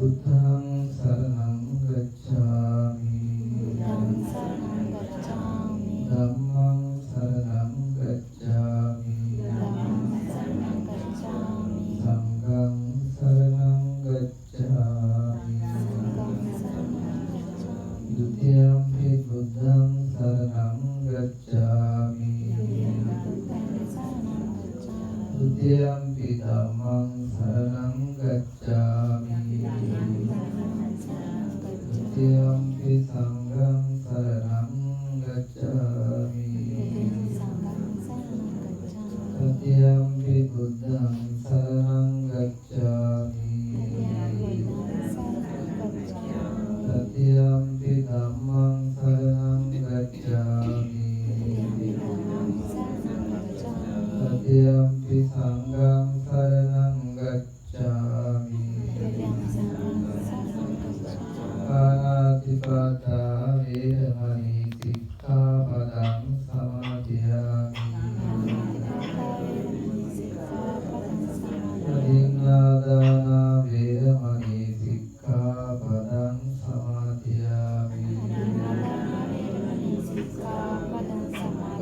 Buddhang saranang gacchami. Dhammang saranang gacchami. Sanghang saranang gacchami. Dutiyampi buddhang saranang gacchami. Dutiyampi dhammang saranang gacchami. Dutiyampi sanghang saranang gacchami. Dutiyampi buddhang saranang gacchami. Dutiyampi dhammang saranang gacchami. Dutiyampi sanghang saranang gacchami. Panatipata vedamani sikkhapadang samadhiyami. Adinādāna vedamani sikkhapadang samadhiyami.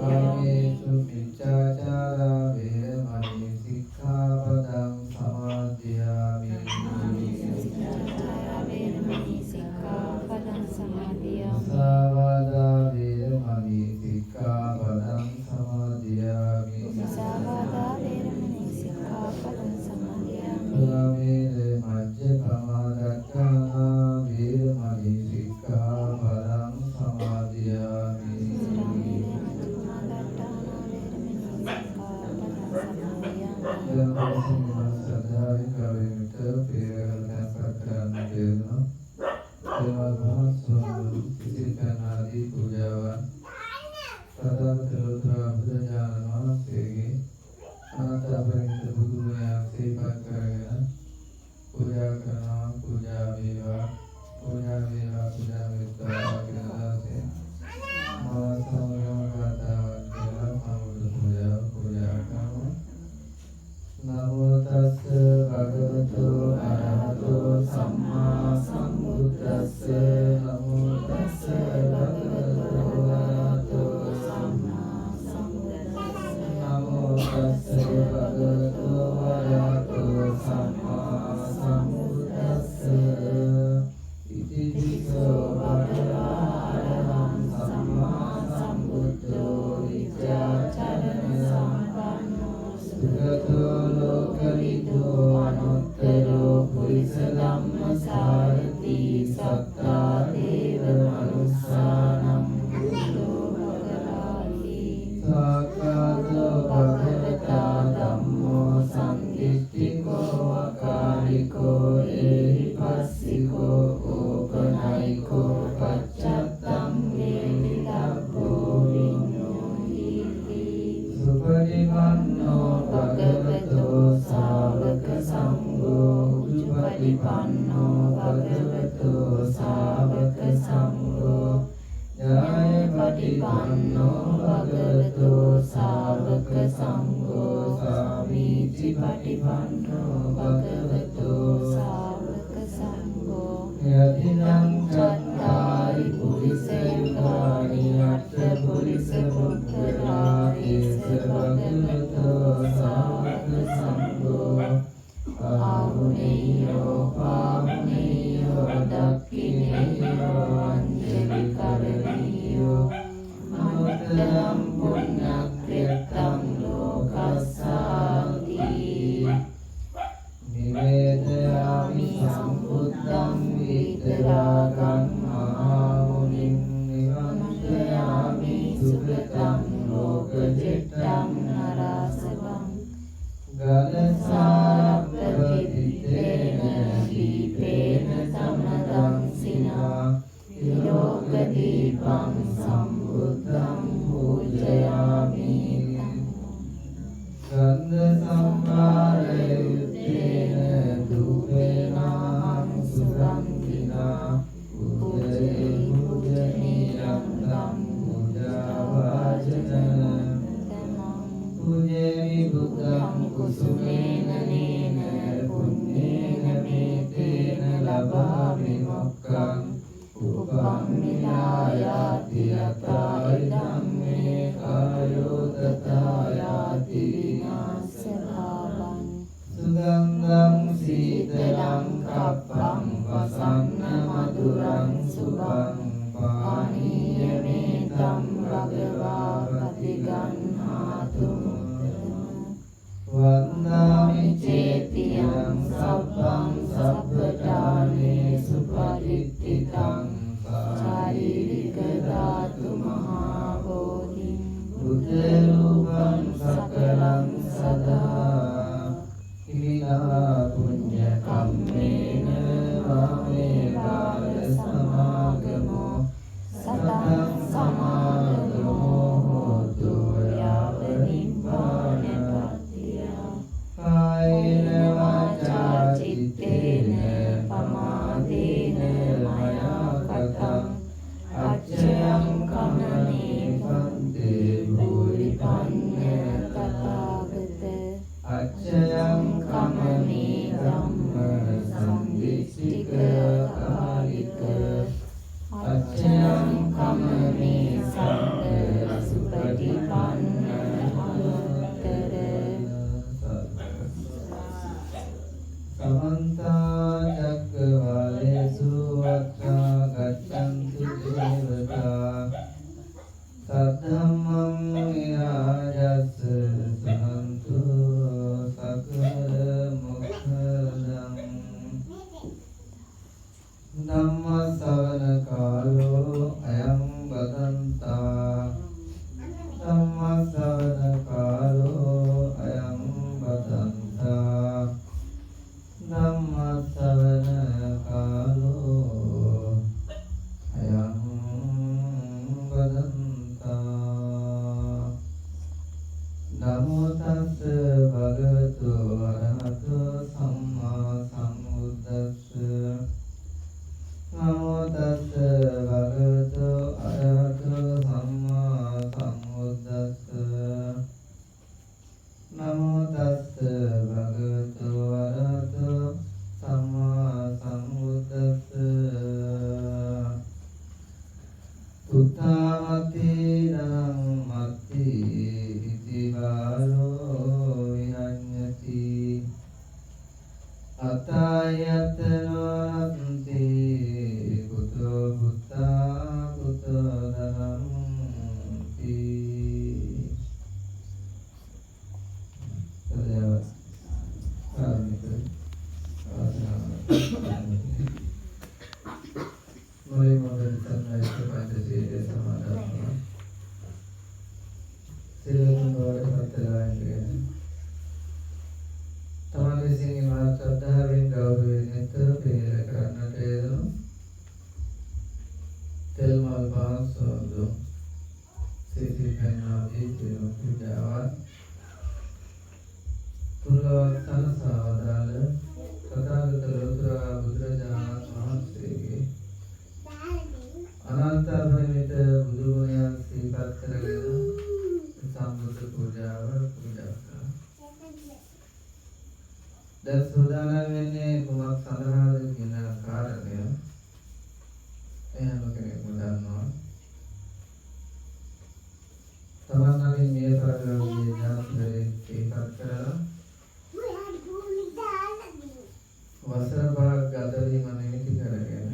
Kāmesu miccācāra vedamani sikkhapadang samadhiyami. Musāvādā vedamani sikkhapadang samadhiyami. Pramēna majjapamādakkhāna vedamani sikkhapadang samadhiyami. Sadhāri kavimita piyakalakan kirna Dewa Sisikan Adi Pujawan Tata Terotra Buddha Jnana Segi Anata Parinta Buddha yang sifat karena Puja karena Puja Viva Puja Viva Puja Mitra Akhirnya Se Mahasamaya Kata Wakila Mamudu Puja Puja Karma Namo tassa bhagavato arahato samma sambuddhassa. Namo tassa bhagavato arahato samma sambuddhassa. Namo tassa bhagavato arahato samma sambuddhassa. Iti piso bhagava araham samma sambuddho vichācarana sampanno Sugato lokavito anuttaro purisa dhamma sarati satta deva manussanam buddho bhagavati Sakato bhagavata dhammo sanditthiko akariko ehipassiko opanayiko paccattam veditabbo vinyohiti Supadipanno bhagavato sāvaka sangho Ujupadipanno bhagavato sāvaka sangho Jayapatipanno bhagavato sāvaka sangho Samīti patipanno bhagavato sāvaka sangho Yadinam cattari purisa yugāni atta purisa pukkara esa bhagavato sāvaka sangho Pahuneyo pahuneyo dakkineyo anjali karaniyo Anuttaram punyakritam lokasāti Nive දීපං සම්බුද්ධං පූජයාමි. ගන්ධ සම්භාරයුත්තේන ධූපේනහං සුගන්ධිනා පූජනීයං ධම්මං පූජාවාචනං පූජේමි බුද්ධං කුසුමේන නේන පුඤ්ඤේන මේතේන ලබාමි මොක්ඛං උපම්මිනායාති යතා ඉදං මේ කායෝ තථායාති විනාශභාවං සුගන්ධං සීතලං කප්පං වසන්න මధుරං සුභං පානීයමේතං භගවා පතිගන්හාතු වන්දාමි චේතියං සබ්බං සබ්බඨානේසු පරිත්තිතං ශාරීරික ධාතු මහා බෝධි බුද්ධ රූපං සකලං සදා හිමිනා පුඤ්ඤ කම්මේන වාමේ බාල සමාගමෝ සතං සමාගමෝ හෝතු යාව නිබ්බාන පත්තිය කායේන වාචා චිත්තේන පමාදේන මයා කතං අච්ඡයං කමනේ පන්තේ භූරිපන්න තථාගත අච්ඡයං කමනේ ධම්ම සම්දිස්තික කාලික අච්ඡයං කමනේ සංඝ සුපටිපන්න අනුත්තර සමන්තා චක්කවාලේසු අත්‍රා ගච්ඡන්තු දේවතා සද්ධම්මං විරාජස්ස සුනන්තු සකල මොක්ඛදං ධම්ම ශ්‍රවණ කාලෝ අයං බදන්තා ධම්ම ශ්‍රවණ කාලෝ අයං බදන්තා ධම්ම ශ්‍රවණ කාලෝ අයං බදන්තා නමෝ තස්ස භගවතු අරහතෝ සම්මා සම්බුද්දස්ස නමෝ තස්ස භගවතු අරහතෝ සම්මා සම්බුද්දස්ස නමෝ තස්ස භගවතු අරහතෝ සම්මා සම්බුද්දස්ස තුත්තාමති නං මත්ති ඉතිවාරෝ විහඤ්ඤති අතයතනෝන්ති කුතෝ බුත්තා කුතෝ ධනම්ති සදයවත් කාර්මික මොලේ මොබල් සම්මායික පන්තියේ සමාදන්ව සිල්වතුන් වලට පත්තරායන්ගේ තමන් විසින් මහත් ශ්‍රද්ධාවෙන් ගෞරවයෙන් නිතර පිළිල කරන්නට යෙදුණු තෙල් මල් පාන් සෝදු සිසිල් පැන්නාදී සියලු පූජාවන් තුන්ලොවක් සනසා වදාළ තථාගත ලෝතර බුදුරජාණන් වහන්සේගේ අනන්ත අපරිමිත බුදු ගුණයන් සිහිපත් කරගෙන සම්බුද්ධ පූජාව පූජා කළා. දැන් සෝදානම් වෙන්නේ කුමක් සඳහාද කියන කාරණය එහෙම කෙනෙක්ම දන්නවා. තමන් අමින් මේ පරිලෝකීය ඥානතරේ සිහිපත් කරලා වසර පහක් ගත වීම නිමිති කරගෙන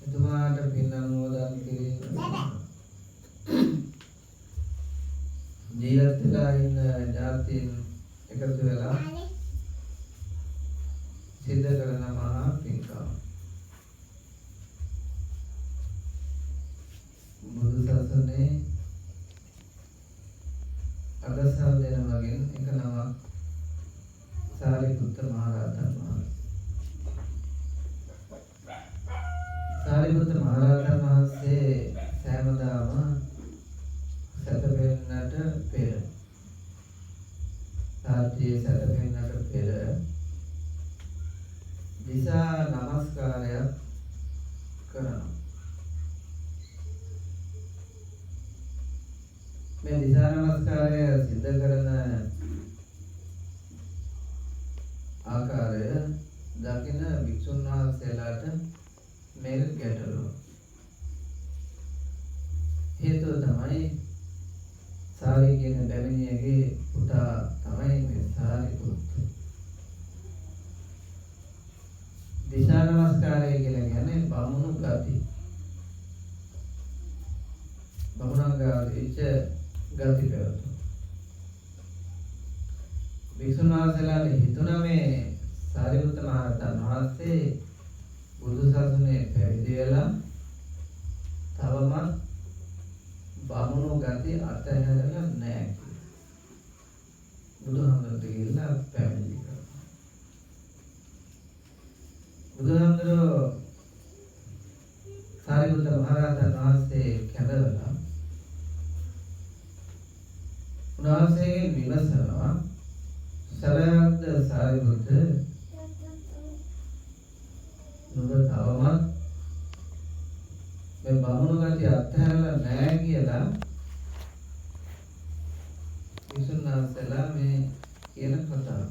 එතුමාට පින් අනුමෝදන් කිරීම ජීවත් වෙලා ඉන්න ඥාතීන් එකතු වෙලා සිද්ධ කරන මහා පින්කම බුදු සසුනේ අගසල් දෙන වගේ එක නමක් සාරිපුත්ත මහ රහතන් වහන්සේ. සාරිපුත්ත මහරහතන් වහන්සේ සෑමදාම සැතපෙන්නට පෙර රාත්‍රියේ සැතපෙන්නට පෙර දිසා නමස්කාරයක් කරනවා. මේ දිසා නමස්කාරය සිද්ධ කරන ආකාරය දකින භික්ෂුන් වහන්සේලාට මේක ගැටලුව. හේතුව තමයි සාරි කියන බැමිණියගේ පුතා තමයි මේ සාරිපුත්ත. දිසා නමස්කාරය කියලා කියන්නේ බමුණු ගති. බමුණන්ගාවිච්ච ගති පැවතුම්. භික්ෂුන් වහන්සේලාට හිතුණා මේ සාරිපුත්ත මහරහතන් වහන්සේ බුදු සසුනේ පැවිදි වෙලා තවමත් බමුණු ගති අතහැරලා නැහැ කියලා. බුදුහාමුදුරුවෝ ගිහිල්ලා පැවිදි කරා. බුදුහාමුදුරුවෝ සාරිපුත්ත මහරහතන් වහන්සේ කැඳවලා උන්වහන්සේගෙන් විමසනවා සරයද්ද සාරිපුත්ත නුඹ තවමත් මේ බමුණු ගති අත්හැරලා නැහැ කියලා විසුණු වහන්සේලා මේ කියන කතාව.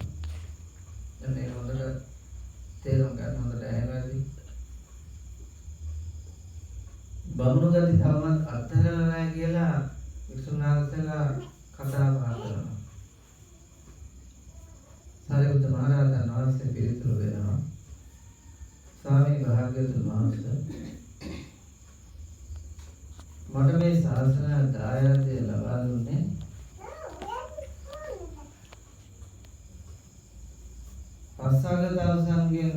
දැන් මේ හොඳට තේරුම් ගන්න හොඳට ඇහෙනවාද? බමුණු ගති තවමත් අත්හැරලා නැහැ කියලා විසුණු වහන්සේලා කතා බහ කරනවා. සාරිපුත්ත මහරහතන් වහන්සේ පිළිතුරු දෙනවා. ස්වාමී භාග්‍යවතුන් වහන්සේ මට මේ ශාසන දායාදය ලබා දුන්නේ පස්සාග දවසන්ගෙන්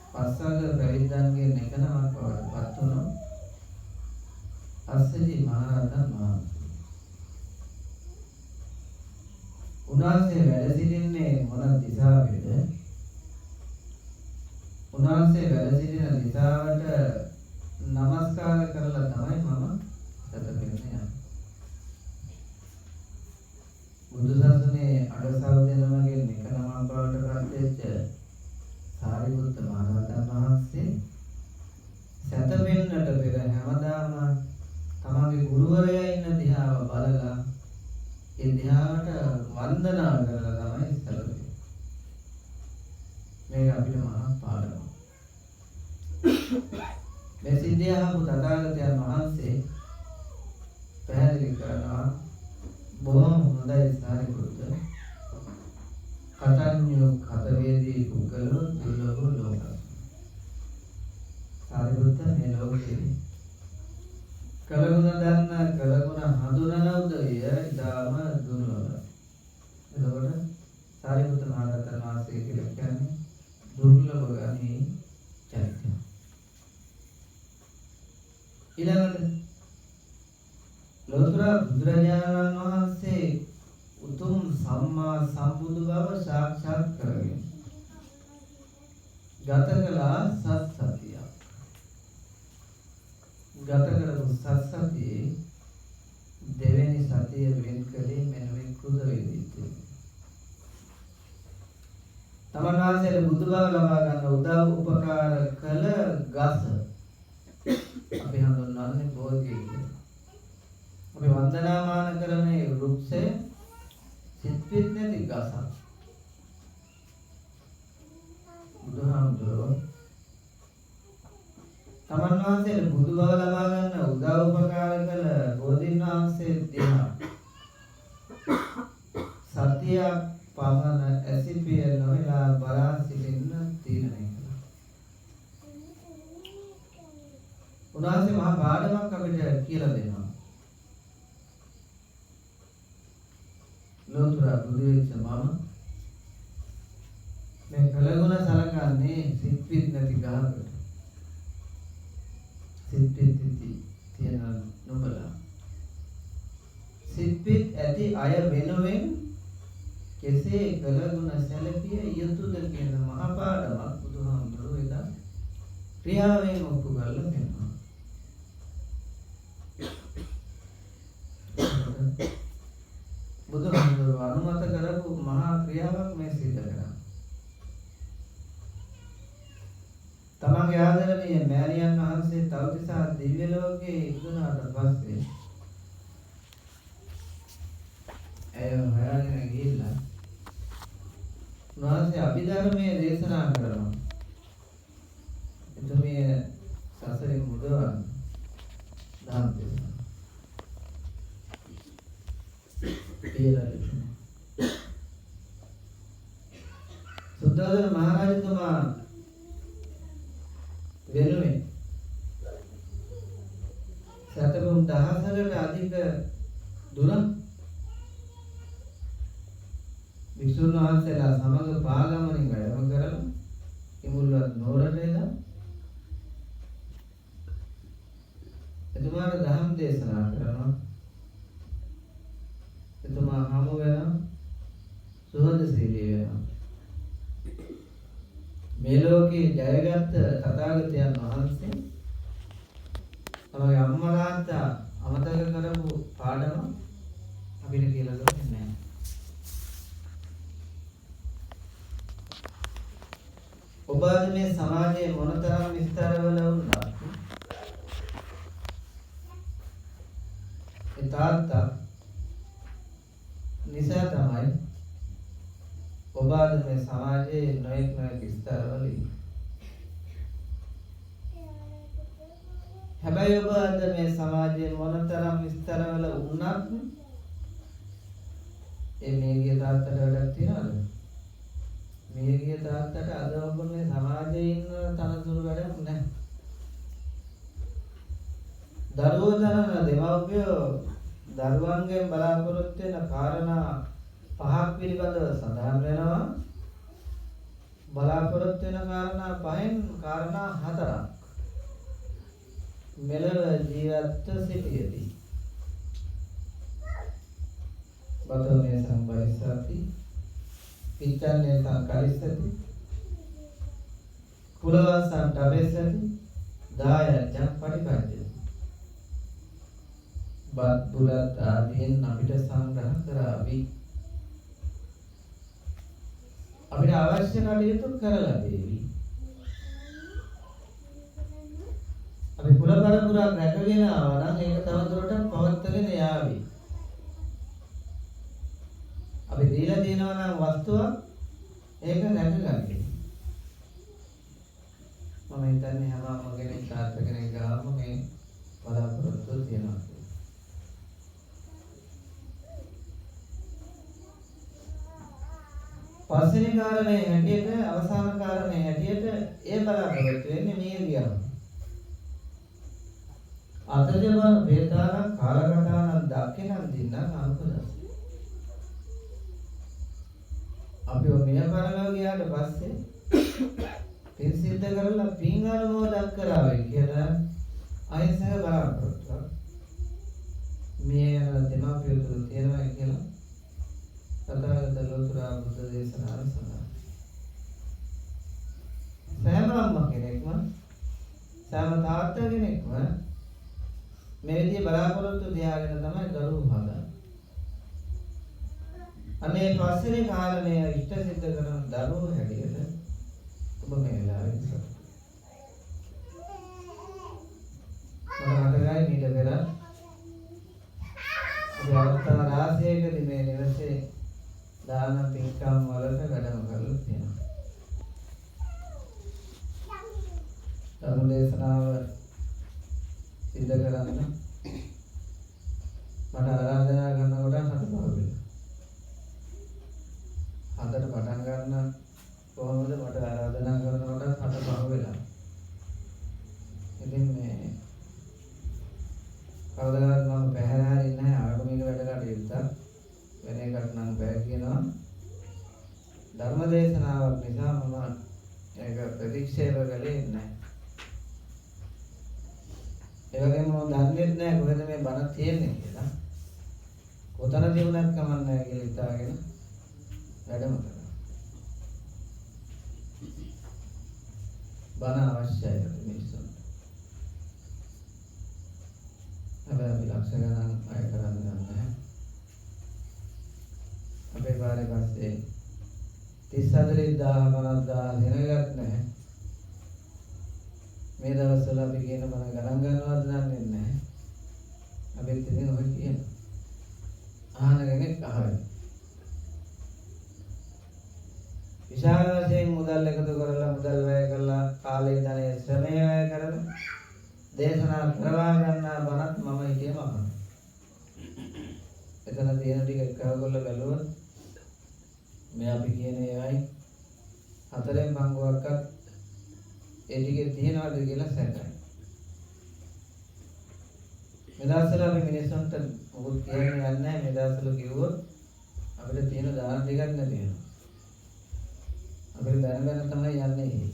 පස්සාග පැවිද්දන්ගෙන් එක නමක් පත් වුණා අස්සජි මහරහතන් වහන්සේ. උන්වහන්සේ වැඩ සිටින්නේ මොන දිසාවේද? උන්වහන්සේ වැඩ සිටින දිසාවට නමස්කාර කරලා තමයි මම සැතපෙන්නේ. බුදු සසුනේ අඩසල් දෙනමගෙන් එක නමක් බවට පත් වෙච්ච සාරිපුත්ත මහරහතන් වහන්සේ සැතපෙන්නට පෙර හැමදාම තමගේ ගුරුවරයා ඉන්න දිහාව බලලා ඒ දිහාවට වන්දනා කරලා තමයි සැතපෙන්නේ. මේක අපිට මහා පාඩමක්. මේ සිද්ධිය අහපු තථාගතයන් වහන්සේ පැහැදිලි කරනවා බොහොම හොඳයි සාරිපුත්ත. කතඤ්ඤෝ කතවේදී පුද්ගලෝ දුර්ලභෝ ලෝකස්. සාරිපුත්ත මේ ලෝකේ කලගුණ දන්න කලගුණ හඳුනන උදවිය ඉතාම දුර්ලභයි. එතකොට සාරිපුත්ත මහරහතන් වහන්සේ කියලා කියන්නේ දුර්ලභ ගණී චරිතය. ඊළඟට ලෝතර බුදුරජාණන් වහන්සේ උතුම් සම්මා සම්බුදු බව සාක්ෂාත් කරගෙන ගත කළා සත්සතිය. ගත කරපු සත්සතියේ දෙවෙනි සතිය වෙන් කළේ මෙන්න මේ කෘත වේදිතය. තමන් වහන්සේට බුදු බව ලබා ගන්න උදව් උපකාර කළ ගස අපි හඳුන්වන්නේ බෝධිය කියලා. අපි වන්දනාමාන කරන මේ වෘක්ෂය සිත්පිට නැති ගසක්. බුදුහාමුදුරුවෝ තමන් වහන්සේට බුදු බව ලබා ගන්න උදව් උපකාර කළ බෝධීන් වහන්සේ දිහා සතියක් පමණ ඇසිපිය නොවලා බලා සිටින්න තීරණය කළා. උන්වහන්සේ මහා පාඩමක් අපිට කියලා දෙනවා. ලෝතර බුදු වෙච්ච මම මේ කලගුණ සලකන්නේ සිත්පිට නැති ගහකට. සිත්පිට තියෙන නොබලා සිත්පිට ඇති අය වෙනුවෙන් කෙසේ කලගුණ සැලකිය යුතුද කියන මහා පාඩමක් බුදුහාමුදුරුවෝ එදා ක්‍රියාවෙන් ඔප්පු කරලා දෙනවා. ක්‍රියාවක් මේ සිද්ධ කරන්නේ. තමන්ගේ ආදරණීය මෑණියන් වහන්සේ තවතිසා දිව්‍ය ලෝකයේ ඉදුණාට පස්සේ ඇය හොයාගෙන ගිහිල්ලා උන්වහන්සේ අභිධර්මයේ දේශනා කරනවා. එතුමිය සසරින් මුදවන්න දහම් දේශනා. සුද්ධෝදන මහරජතුමා වෙනුවෙන් සතපුම් දහසකට අධික දුරක් වික්ෂුන් වහන්සේලා සමග පාගමනින් වැඩම කරලා ඉමුල්වත් නෝරට එලා එතුමාට ධම්ම දේශනා කරනවා. එතුමා හමු වෙනවා සුහදශීලී වෙනවා. මේ ලෝකේ ජයගත් තථාගතයන් වහන්සේ තමයි අම්මා තාත්තා අමතක කරපු පාඩම අපිට කියලා දුන්නේ නැහැ. ඔබ අද මේ සමාජයේ මොනතරම් විස්තරවල වුණත් ඒ තාත්තා නිසා තමයි ඔබ අද මේ සමාජයේ නොයෙක් විස්තරවල ඉන්නේ. හැබැයි ඔබ අද මේ සමාජයේ මොනතරම් විස්තරවල වුණත් ඒ මේගිය තාත්තට වැඩක් තියනවද? මේගිය තාත්තට අද ඔබ මේ සමාජයේ ඉන්න තනතුරු වැඩක් නැහැ. දරුවෝ දරන දෙමව්පියෝ දරුවන්ගෙන් බලාපොරොත්තු වෙන කාරණා 5ක් පිළිබඳව සඳහන් වෙනවා. බලාපොරොත්තු වෙන කාරණා 5න් කාරණා 4ක් මෙලව ජීවත්ව සිටියදී බතෝනේ සම්බයිසති පිච්ඡන්නේ සංකරිස්සති කුලවසං ඩබෙස්සති දායජ්ජං පරිපජ්ජති. බත් බුලත් ආදීන් අපිට සංග්‍රහ කරાવી. අපිට අවශ්‍ය කටයුතු කරලා දෙවි. අපි කුල පරපුරක් රැකගෙන ආවා නම් ඒක තවදුරටත් පවත්වාගෙන යාවි. අපි දීලා දෙනවා නම් වස්තුවක් ඒක රැකගන්න. මම හිතන්නේ හැම අම්ම කෙනෙක් තාත්තා කෙනෙක් ගාම මේ බලාපොරොත්තු තියෙනවා. පස්වෙනි කාරණේ හැටියට අවසාන කාරණේ හැටියට ඒ බලාපොරොත්තු වෙන්නේ මේ ගියම. අතජවන වේදාන කාලකටාන දක්කෙනන් දින්න අනුකදස්. අපි මෙය කරලා ගියාට පස්සේ පින් සිද්ධ කරලා පින් අනුමෝදන් කරාවේ කියලා අයසහ බලාපොරොත්තු. මේ යන දෙමාපියෝ තුල තියෙනවා කියලා තථාගත ලෝතුරා බුද්ධ දේශනාවේ සඳහන්. සෑම අම්මා කෙනෙක්ම සෑම තාත්තා කෙනෙක්ම මේ විදිහේ බලාපොරොත්තු තියාගෙන තමයි දරුවෝ හදන්නේ. අනේ පස්සේ කාරණය ඉෂ්ට සිද්ධ කරන දරුවෝ හැටියට ඔබ මේ වෙලාවේ ඉස්සර. මම ඊට පෙර අපි අවස්ථා රාශියකදී මේ නිවසේ දාන පින්කම් වලට වැඩම කරලා තියෙනවා. ධර්ම දේශනාව සිද්ධ කරන්න මට ආරාධනා කරනකොට හතපහ වෙලා. හතට පටන් ගන්න කොහොමද මට ආරාධනා කරනකොට හතපහ වෙලා. ඉතින් මේ කවදාවත් මම පැහැරහරින්නේ නැහැ ආගමික වැඩ කටයුත්තක්. වෙන එකක් නම් බෑ කියනවා. ධර්ම දේශනාවක් නිසා මම ඒක ප්‍රතික්ෂේප කළේ නැහැ. ඒ වගේම මම දන්නේ නැහැ කොහෙද මේ බණ තියෙන්නේ කියලා. කොතන තිබුණත් කමක් නැහැ කියලා හිතාගෙන වැඩම කරා. බණ අවශ්‍යයි මිනිස්සුන්ට. හැබැයි අපි ලක්ෂ ගණන් අය කරන්නේ නැහැ. අපේ පාරේ පස්සේ 34,000 50,000 දෙනගත් නැහැ. මේ දවස්වල අපි කියන බණ ගණන් ගන්නවද දන්නේ නැහැ. අපිත් ඉතින් ඔය කියන අහන කෙනෙක් අහයි. විශාල වශයෙන් මුදල් එකතු කරලා මුදල් වැය කරලා කාලය ධනය ශ්‍රමය වැය කරලා දේශනා කරවා ගන්නා බණත් මම හිතේම අහනවා. එතන තියෙන ටික එකවගොල්ල බැලුවොත් මේ අපි කියන ඒවයි හතරෙන් පංගුවක්වත් ඒ ටිකේ තියෙනවද කියලා සැකයි. මේ දවස්වල අපි මිනිස්සුන්ට මොකද කියන්නේ නැහැ. මේ දවස්වල කිව්වොත් අපිට තියෙන දාන ටිකක් නැති වෙනවා. අපිට දැනගන්න තමයි යන්නේ.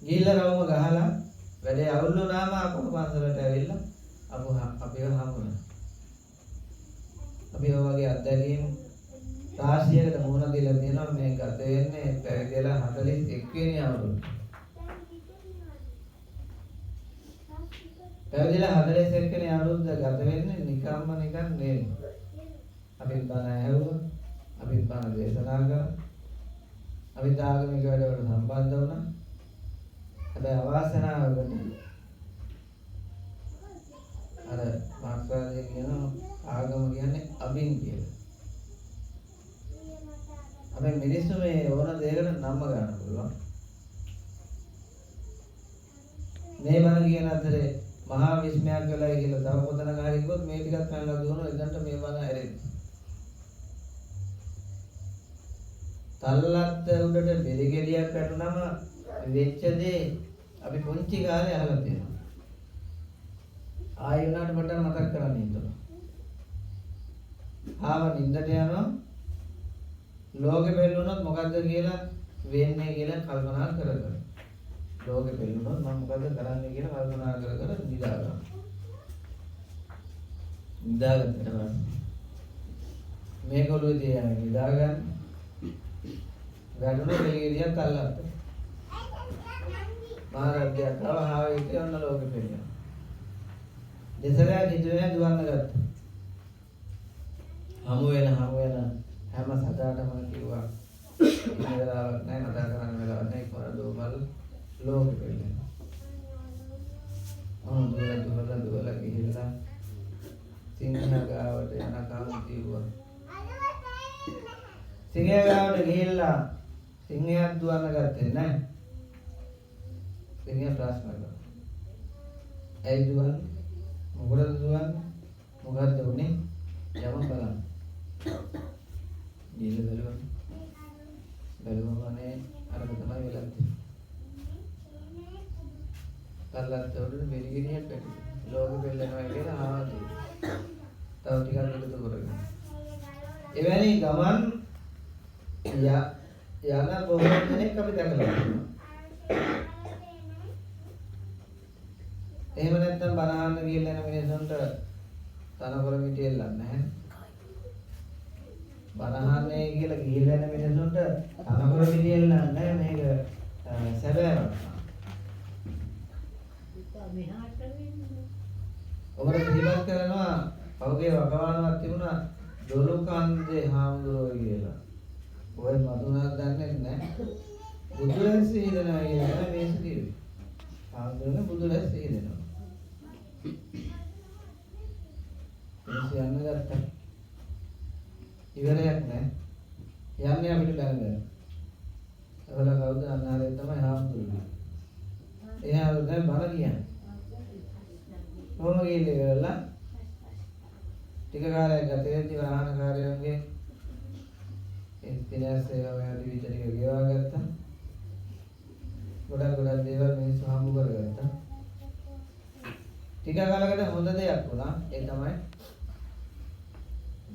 ගිහිල්ලා රවුම ගහලා වැඩේ අවුල් වුණාම අපු පන්සලට ඇවිල්ලා අපිව හම්බුනා. අපි ඔය වගේ අත්දැකීම් රාශියකට මුහුණ දීලා තියෙනවා. මේ ගත වෙන්නේ පැවිදිලා 41 වෙනි අවුරුද්ද. පැවිදිලා 41 වෙනි අවුරුද්ද ගත වෙන්නේ නිකම්ම නිකන් නෙවෙයි. අපි බණ ඇහුවා. අපි බණ දේශනා කළා. අපි ආගමික වැඩවලට සම්බන්ධ වුණා. හැබැයි අවාසනාවකට අර මාර්ක්ස්වාදයේ කියන ආගම කියන්නේ අබින් කියලා. අපි මිනිස්සු මේ ඕන දෙයකට නම්ම ගන්න පුළුවන්. මේ බණ කියන අතරේ මහා විස්මයක් වෙලා කියලා තව පොතනක හරි ගියොත් මේ ටිකත් පැනලා දුවනවා. එදන්ට මේ බණ ඇරෙන්නේ. තල්ලත් උඩට බෙලිගෙඩියක් වැටුනම වෙච්ච දේ අපි පුංචි කාලේ අහලා තියෙනවා. ආයෙ උනාට මට මතක් කරන්න හිතුණා. ආව නින්දට යනවා. ලෝකෙ බැලුනොත් මොකද්ද කියලා වෙන්නේ කියලා කල්පනා කරගන්න. ලෝකෙ බැලුනොත් මම මොකද්ද කරන්නේ කියලා කල්පනා කර කර නිදා ගන්න. නිදාගත්තට පස්සේ මේක ඔළුවේ තියාගෙන නිදා ගන්න. වැඩුණු බෙලිගෙඩියක් අල්ලන්න. මහරජ්‍යයක් ආව ඉතින් ලෝකෙ පෙන්නනවා. දෙසරයක් හිතුවේ දුවන්න ගත්තා. හමු වෙන හැම සදාටම කිව්වා ඉන්න වෙලාවක් නැහැ කතා කරන්න වෙලාවක් නැහැ කොර දෝමල් ලෝකෙ පෙන්නනවා. දුවලා ගිහිල්ලා සිංහයා ගාවට යනකම් කිව්වා. සිංහයා ගාවට ගිහිල්ලා සිංහයාත් දුවන්න ගත්තේ නැහැ. සිංහයා ප්‍රශ්න කළා. ඇයි දුවන්නේ? මොකටද දුවන්නේ? මොකද්ද උනේ? යම බලන්න. ගිහිල්ලා බැලුවමනේ අර තමයි වෙලා තියෙන්නේ. කල්ලත් උඩට බෙලිගෙඩියක් වැටුණා. ලෝකෙ බෙල්ලනවා කියලා ආවදී. තව ටිකක් එකතු කරගෙන. එවැනි ගමන් යන බොහෝ දෙනෙක් අපි දැකලා තියෙනවා. එහෙම නැත්නම් බනහන්න ගිහලා යන මිනිස්සුන්ට තනකොළ මිටියෙල්ලක් නැහැ. බනහන්නේ කියලා ගිහලා යන මිනිස්සුන්ට තනකොළ මිටියෙල්ලක් නැහැ. මේක සැබෑවක්. ඔබට පිළිබඳ කරනවා පෞගේ වකවානුවක් තිබුණා දොළුකන්දේ හාමුදුරුවෝ කියලා. ඔය මදුනක් දන්නේ නැහැ. බුදුරැස් සීදනවා කියලා මේක කිව්වේ. හාමුදුරුවෝ බුදුරැස් සීදනවා. එනිසා යන්න ගත්තා. ඉවරයක් නැහැ. යන්නේ අපිට බැලගෙන. ඒවල කවුද අනාරේ තමයි හාමුදුරුවෝ. එයා දැන් බණ කියන්නේ. කොහොම ගිහිල්ලා ටික කාලයක් ගත වෙද්දී වාහනකාරයන්ගේ ඉතිහාස සේවාව යටි විතරිය ගෙවා ගත්තා. ගොඩක් දේවල් මිනිස්සු හම්බ කරගත්තා. ටික කාලයකට හොඳ දෙයක් වුණා. ඒ තමයි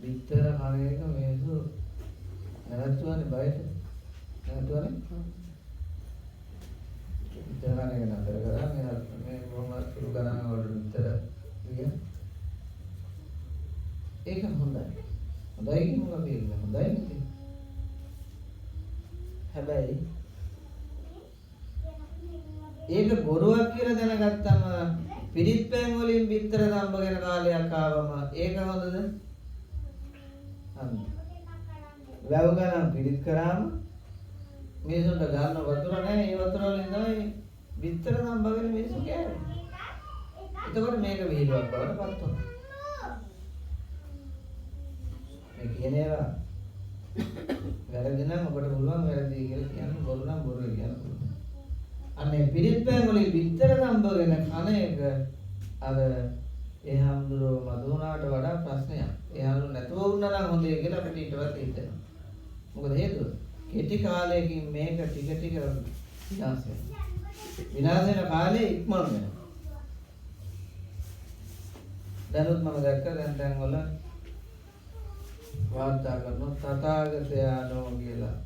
විතර කන එක මිනිස්සු නැවතුනේ බයට. නැවතුනේ. විතර කන එක නතර කරා. මේ කොහොමද සුළු ගණන් වල විතර ගියා. ඒක හොඳයි. හොඳයි කියනවා කියන්නේ හොඳයි නෙමෙයි. හැබැයි ඒක බොරුවක් කියලා දැනගත්තම පිරිත් පෑන් වලින් බිත්තර සම්බගෙන කාලයක් ආවම ඒක හොඳද? හරි. වැව් ගණන් පිළිත් කරාම මිනිසුන්ට ගන්න වතුර නැහැ. ඒ වතුර වලින් තමයි විතර නම් බගෙන මිනිස්සු කෑවේ. එතකොට මේක විහිළුවක් බවට පත් වුණා. මේ කියන ඒවා වැරදි නම් ඔබට පුළුවන් වැරදි කියලා කියන්න, බොරු නම් බොරු කියන්න පුළුවන්. අනේ පිළිත් පෑන් වලින් විතර නම් බගෙන කන එක අර ඒ හැමදෙරෝ මදුනාට වඩා ප්‍රශ්නයක්. ඒ හැමදෙරෝ නැතුව වුණා නම් හොඳයි කියලා අපිට ඊටවත් හිතෙනවා. මොකද හේතුව? කෙටි කාලයකින් මේක ටික ටික විනාශ වෙනවා. විනාශ වෙන කාලේ ඉක්මන වෙනවා. දැනුත් මම දැක්ක දැන් වල වාර්තා කරනවා තථාගතයන්ෝ කියලා.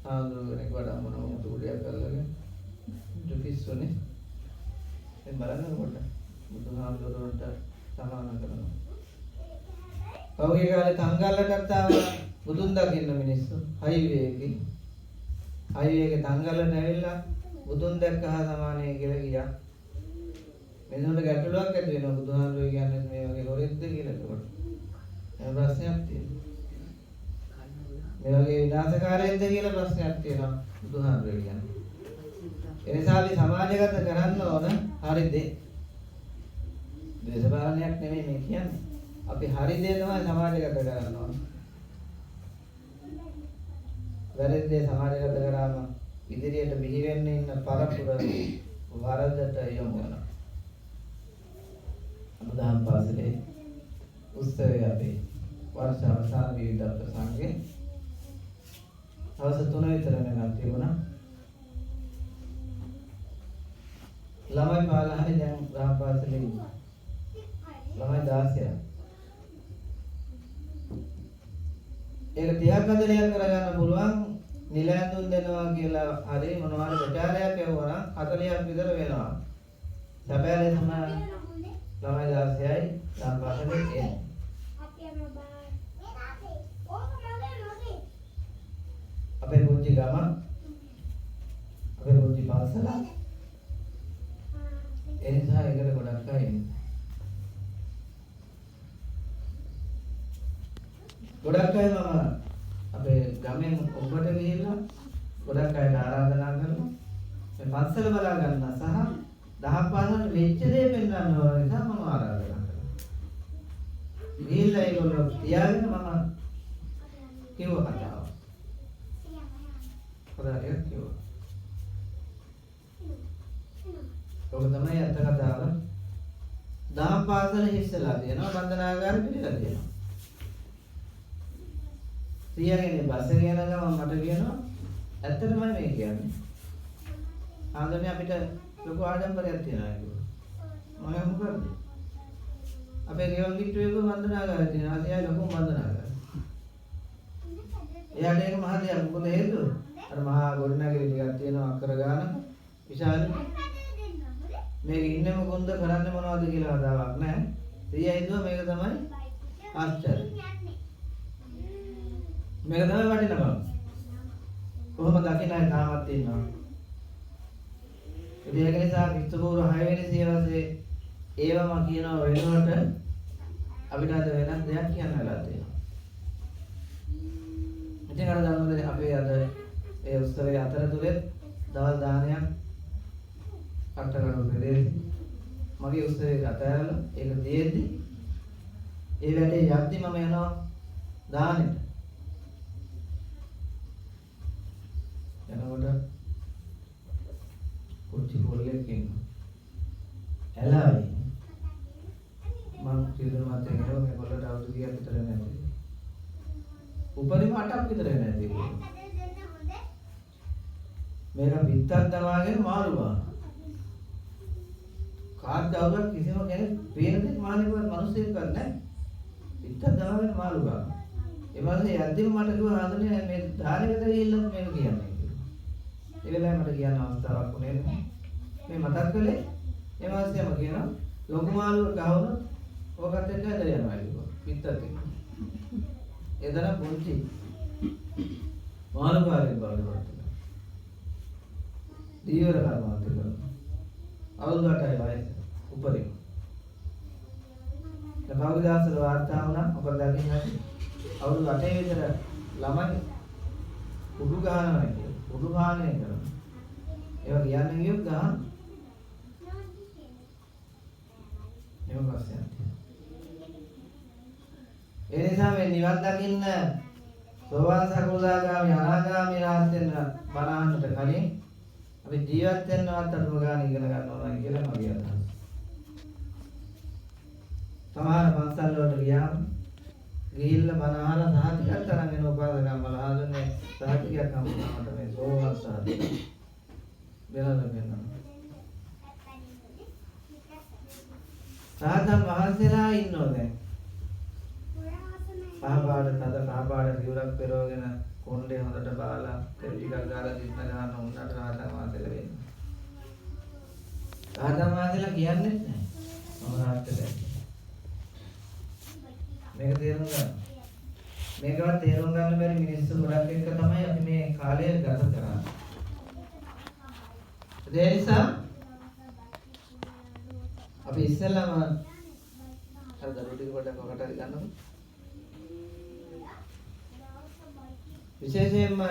ආන්දරෝගෙනෙක් වඩා මොනවද උඩයක් කරලාගෙන දුකිස්සුනේ. ඒ බලන්න කොට බුදුහාමුදුරුවන්ට සමාන කරනවා. පෞගේ කාලේ තංගල්ලටත් ආවා බුදුන් දකින්න මිනිස්සු හයිවේ එකේ. හයිවේ එකේ තංගල්ලට ඇවිල්ලා බුදුන් දැක්කහා සමානයි කියලා ගියා. මෙන්නට ගැටලුවක් ඇති වෙනවා බුදුහාමුදුරුවෝ කියන්නේ මේ වගේ හොරෙක්ද කියලා ඒකට. ඒ ප්‍රශ්නයක් තියෙනවා. මේ වගේ විනාශකාරයෙක්ද කියලා ප්‍රශ්නයක් තියෙනවා බුදුහාමුදුරුවෝ කියන්නේ. ඒ නිසා අපි සමාජගත කරන්න ඕන හරි දේ. දේශපාලනයක් නෙමෙයි මේ කියන්නේ. අපි හරි දේ තමයි සමාජගත කරන්න ඕන. වැරදි දේ සමාජගත කරාම ඉදිරියට බිහි වෙන්න ඉන්න පරපුර වරදට යොමු වෙනවා. අනුදාන පාසලේ උත්සවයේ අපේ වර්ෂ අවසාන විවිධ ප්‍රසංගේ අවුරුදු 3 විතර වෙනකන් තිබුණා. ළමයි 15යි දැන් ග්‍රාම පාසලේ ඉන්නවා. ළමයි 16යි. ඒක 30ක් 40ක් කරගන්න පුළුවන් නිලැඳුන් දෙනවා කියලා හරි මොනවාරි ප්‍රචාරයක් යවුවා නම් 40ක් විතර වෙනවා. සැබෑ ලෙසම ළමයි 16යි ග්‍රාම පාසලේ ඉන්නේ. අපේ පුංචි ගම අපේ පුංචි පාසල ඒ නිසා ඒකට ගොඩක් අය ඉන්නේ. ගොඩක් අය මම අපේ ගමෙන් ඔබට ගිහිල්ලා ගොඩක් අයට ආරාධනා කරනවා මේ පන්සල බලා ගන්න සහ දහම් පාසලට වෙච්ච දේ පෙන්වන්න ඕන නිසා මම ආරාධනා කරනවා. ගිහිල්ලා ඒගොල්ලෝ තියාගෙන මම කිව්ව කතාව. හොඳට කිව්වා. ඔබ තමයි අත කතාව. දහම් පාසල හිස්සලා තියෙනවා බන්ධනාගාර පිළිලා තියෙනවා. සියගෙන බස් එක යන ගමන් මට කියනවා ඇත්තටමයි මේ කියන්නේ. ආන්දරේ අපිට ලොකු ආඩම්බරයක් තියෙනවා කිව්වා. මම මොකද? අපේ ගෙවල් කිට්ටුවේක බන්ධනාගාරය තියෙනවා. ආසියාවේ ලොකුම බන්ධනාගාරය. එයාට ඒක මහ දෙයක්. මොකද හේතුව? අර මහා ගොඩනැගිලි ටිකක් තියෙනවා අක්කර ගාන විශාල. මේක ඉන්නම කොන්ද කරන්නේ මොනවද කියලා හදාවක් නැහැ. ඊය හිතුවා මේක තමයි ආශ්චර්ය. මේක තමයි වටිනකම. කොහොම දකින්න අය තාමත් ඉන්නවා. ඒක නිසා විස්තපූර්ව 6 වෙනි සියවසේ ඒවම කියනවා වෙනකොට අපිට අද වෙනස් දෙයක් කියන්න වෙලා තියෙනවා. ඉතින් අර දන්නවද අපේ අද ඒ උත්සවයේ අතරතුරේ දවල් දානයක් අටකඩු දෙන්නේ. මගේ උත්සවයේ අතෑරලා ඒක දෙද්දි ඒ වැඩේ යද්දි මම යනවා දානෙට. යනකොට කුච්චි පොල්ලෙක් ඉන්නවා. ඇලාවි. මම සිරුරමත් එක්කව මේ පොල්ලට අවුරුදු 30ක් විතර නැති. උපරිම 8ක් විතර නැති. මේක පිටක් දමාගෙන මාළු බාන. කාර්යවල කිසිම කෙනෙක් පේන දෙයක් මාළිකවත් මිනිස්සෙක්වත් නැහැ. පිටක් දමාගෙන මාළු බාන. ඒ වගේ යද්දිම මට කිව්වා ආදරේ මේ ධාරයකට ගිහිල්ලා මේක කියන්නේ. ඒ වෙලාවේ මට කියන්න අවස්ථාවක් උනේ නැහැ. මේ මතක් කළේ ඒ මාසෙම කියනවා ලොකු මාළුව ගහවුනොත් ඔකට එක්ක ඇදලා යනවා කිව්වා. පිටත් එක්ක. එදන පුංචි මාළුකාරයෙක් බවට පත් වෙනවා. දීවර කර්මාන්ත කරනවා. අවුරුදු 8යි වයස උපරිම. දැන් භාගදාසල වාර්තා වුණා මොකද දකින්නේ අවුරුදු 8 විතර ළමයි උඩු ගහනවා කියලා. උඩු පානය කරනවා. ඒවා කියන්නේ කියොත් ගහන. එහෙම ප්‍රශ්නයක් තියෙනවා. ඒ නිසා මේ නිවන් දකින්න සෝවාන් සකෘදාගාමි අනාගාමි රහත් වෙන්න බණහන්නට කලින් අපි ජීවත් වෙන්නවත් අඩුම ගන්න ඉගෙන ගන්න ඕනයි කියලා මගේ අදහස. සමහර පන්සල් වලට ගියාම ගිහිල්ලා බණ අහලා සාහිතිකයක් තරම් වෙන උපාසකම්ම ලහදුන්නේ සාහිතිකයක් හම්බුනාට මේ සෝවාන් සාහිතික වෙනද වෙනවා. සාතන් වහන්සේලා ඉන්නෝ දැන්. පහපාඩ තද පහපාඩ රියුලක් පෙරවගෙන කොණ්ඩේ හොඳට බාලා තෙල් ටිකක් ගාලා දින්න ගන්න උන්නට රහතන් වහන්සේලා වෙන්නේ. රහතන් වහන්සේලා කියන්නේ නැහැ. මම රහත්ද මේක තේරුම් ගන්න. මේකවත් තේරුම් ගන්න බැරි මිනිස්සු ගොඩක් එක්ක තමයි අපි මේ කාලය ගත කරන්නේ. ඒ නිසා අපි ඉස්සෙල්ලාම අර දරුවෝ ටික පොඩ්ඩක් ඔකට හරි ගන්නකො. විශේෂයෙන්ම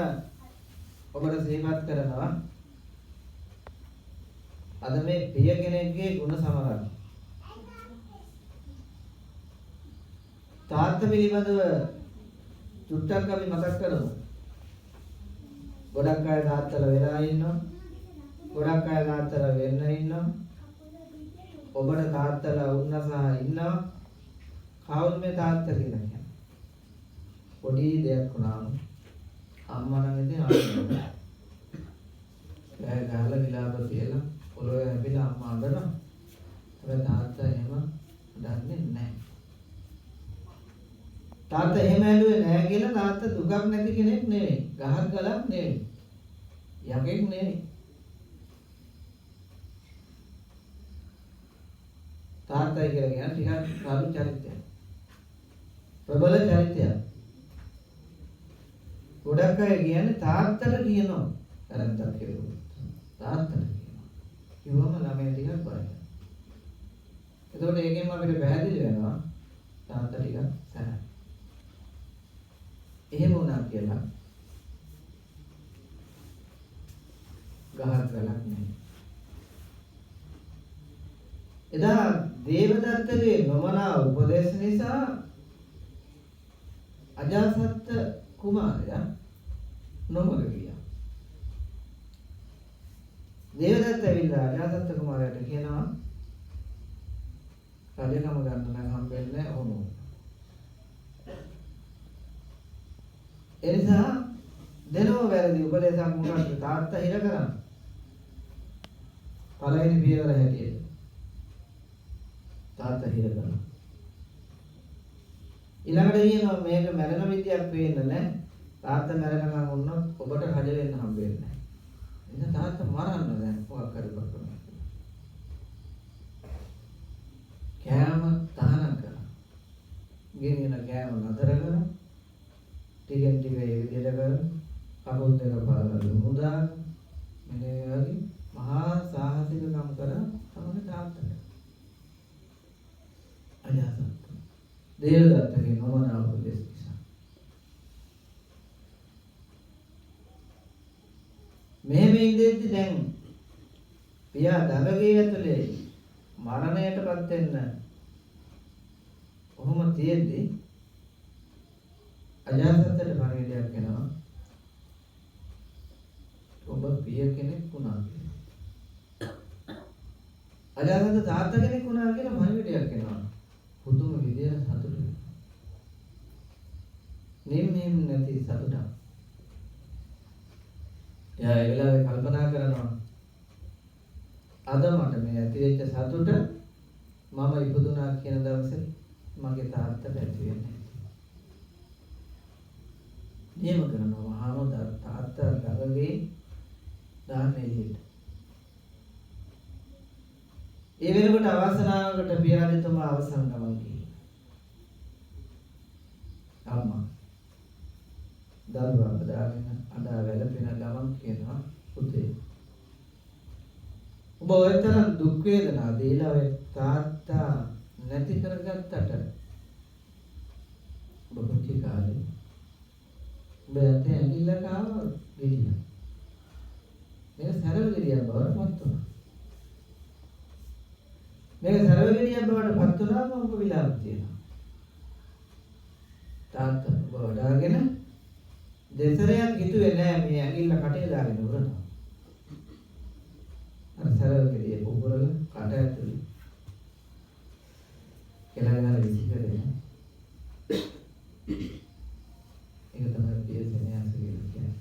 ඔබට සිහිපත් කරනවා අද මේ පිය කෙනෙක්ගේ ගුණ සමරන්න. තාත්තා පිළිබඳව චුට්ටක් අපි මතක් කරමු. ගොඩක් අය තාත්තලා වෙලා ඉන්නවා. ගොඩක් අය තාත්තලා වෙන්න ඉන්නවා. ඔබට තාත්තලා වුණා සහ ඉන්නවා. කවුද මේ තාත්තා කියලා කියන්නේ? පොඩි දෙයක් වුණාම අම්මා නම් ඉතින් අඬනවා. ඒ ගහලා විලාප තියලා පොළොවේ හැපිලා අම්මා අඬනවා. හැබැයි තාත්තා එහෙම දන්නේ නැහැ. තාත්තා එහෙම ඇඬුවේ නැහැ කියලා තාත්තා දුකක් නැති කෙනෙක් නෙවෙයි. ගහක් ගලක් නෙවෙයි. යකෙක් නෙවෙයි. තාත්තයි කියලා කියන්නේ ටිකක් කරු චරිතයක්. ප්‍රබල චරිතයක්. ගොඩක් අය කියන්නේ තාත්තට කියනවා වැරද්දක් කියලා. තාත්තට කියනවා. කිව්වම ළමයා ටිකක් බයයි. එතකොට ඒකෙන් අපිට පැහැදිලි වෙනවා තාත්තා ටිකක් සැරයි. එහෙම වුණා කියලා ගහක් ගලක් නෙවෙයි. එදා දේවදත්තගේ නොමනා උපදේශ නිසා අජාසත් කුමාරයා නොමග ගියා. දේවදත්ත ඇවිල්ලා අජාසත් කුමාරයාට කියනවා රජකම ගන්න නම් හම්බෙන්නේ ඔහොම. එනිසා දෙනෝ වැරදි උපදේශයක් මොකක්ද තාත්තා හිර කරන්නේ. පළවෙනි පියවර හැටියට තාත්තා හිර කරනවා. ඊළඟට කියනවා මේක මරණ විද්‍යාවක් වෙන්න නැහැ. තාත්තා මරණකම් වුණොත් ඔබට රජ වෙන්න හම්බෙන්නේ නැහැ. එහෙනම් තාත්තා මරන්න දැන් මොකක් කර කරනවා. කෑම තහනම් කරනවා. ගෙනියන කෑම නතර කරනවා. ටිකෙන් ටික ඒ විදිහට කරනවා. කපුල් දෙක පාරවල් මුදා මෙන්න මේ වගේ මහා සාහසික කම් කරා තමයි තාත්තා. අජාසත් දේවදත්තගේ නොමනා උපදේශ නිසා මෙහෙම ඉඳෙද්දි දැන් පියා දඟගේ ඇතුලේ මරණයටපත් වෙන්න කොහොම තියෙද්දි අජාසත්තට පණිවිඩයක් එනවා ඔබ පිය කෙනෙක් වුණා කියලා. අජාසත්ත තාත්තා කෙනෙක් වුණා කියලා පණිවිඩයක් එනවා. පුදුම විදියට සතුටු නිම්මෙන් නැති සතුටක්. එයා ඒ වෙලාවේ කල්පනා කරනවා අද මට මේ ඇතිවෙච්ච සතුට මම ඉපදුනා කියන දවසේ මගේ තාත්තට ඇති වෙන්නේ. නියම කරනවා මහාම තාත්තා ළඟගේ දාන්න එළියට. ඒ වෙනකොට අවසනාවකට පියාණිතුමා අවසන් ගමන් ගිහින්. අම්මා දරුවා බදාගෙන අඬා වැළපෙන ගමන් කියනවා පුතේ ඔබ ඔය තරම් දුක් වේදනා දීලා ඔය තාත්තා නැති කරගත්තට ඔබ පුංචි කාලේ බෑත් ඇඟිල්ලට ආවා ගෙඩිය. මේක සරල ගෙඩියක් බවට පත් වුණා. මේක සරල ගෙඩියක් බවට පත් වුණාම ඔබ විලාප තියෙනවා. තාත්තා ඔබ වඩාගෙන දෙසරයක් හිතුවේ නෑ මේ ඇඟිල්ල කටේ දාගෙන උරනවා. අර සරල ගෙඩිය පොපුරල කට ඇතුලේ කෙලගෙන විසිකරේ. ඒක තමයි පිය සෙනෙහස කියලා කියන්නේ.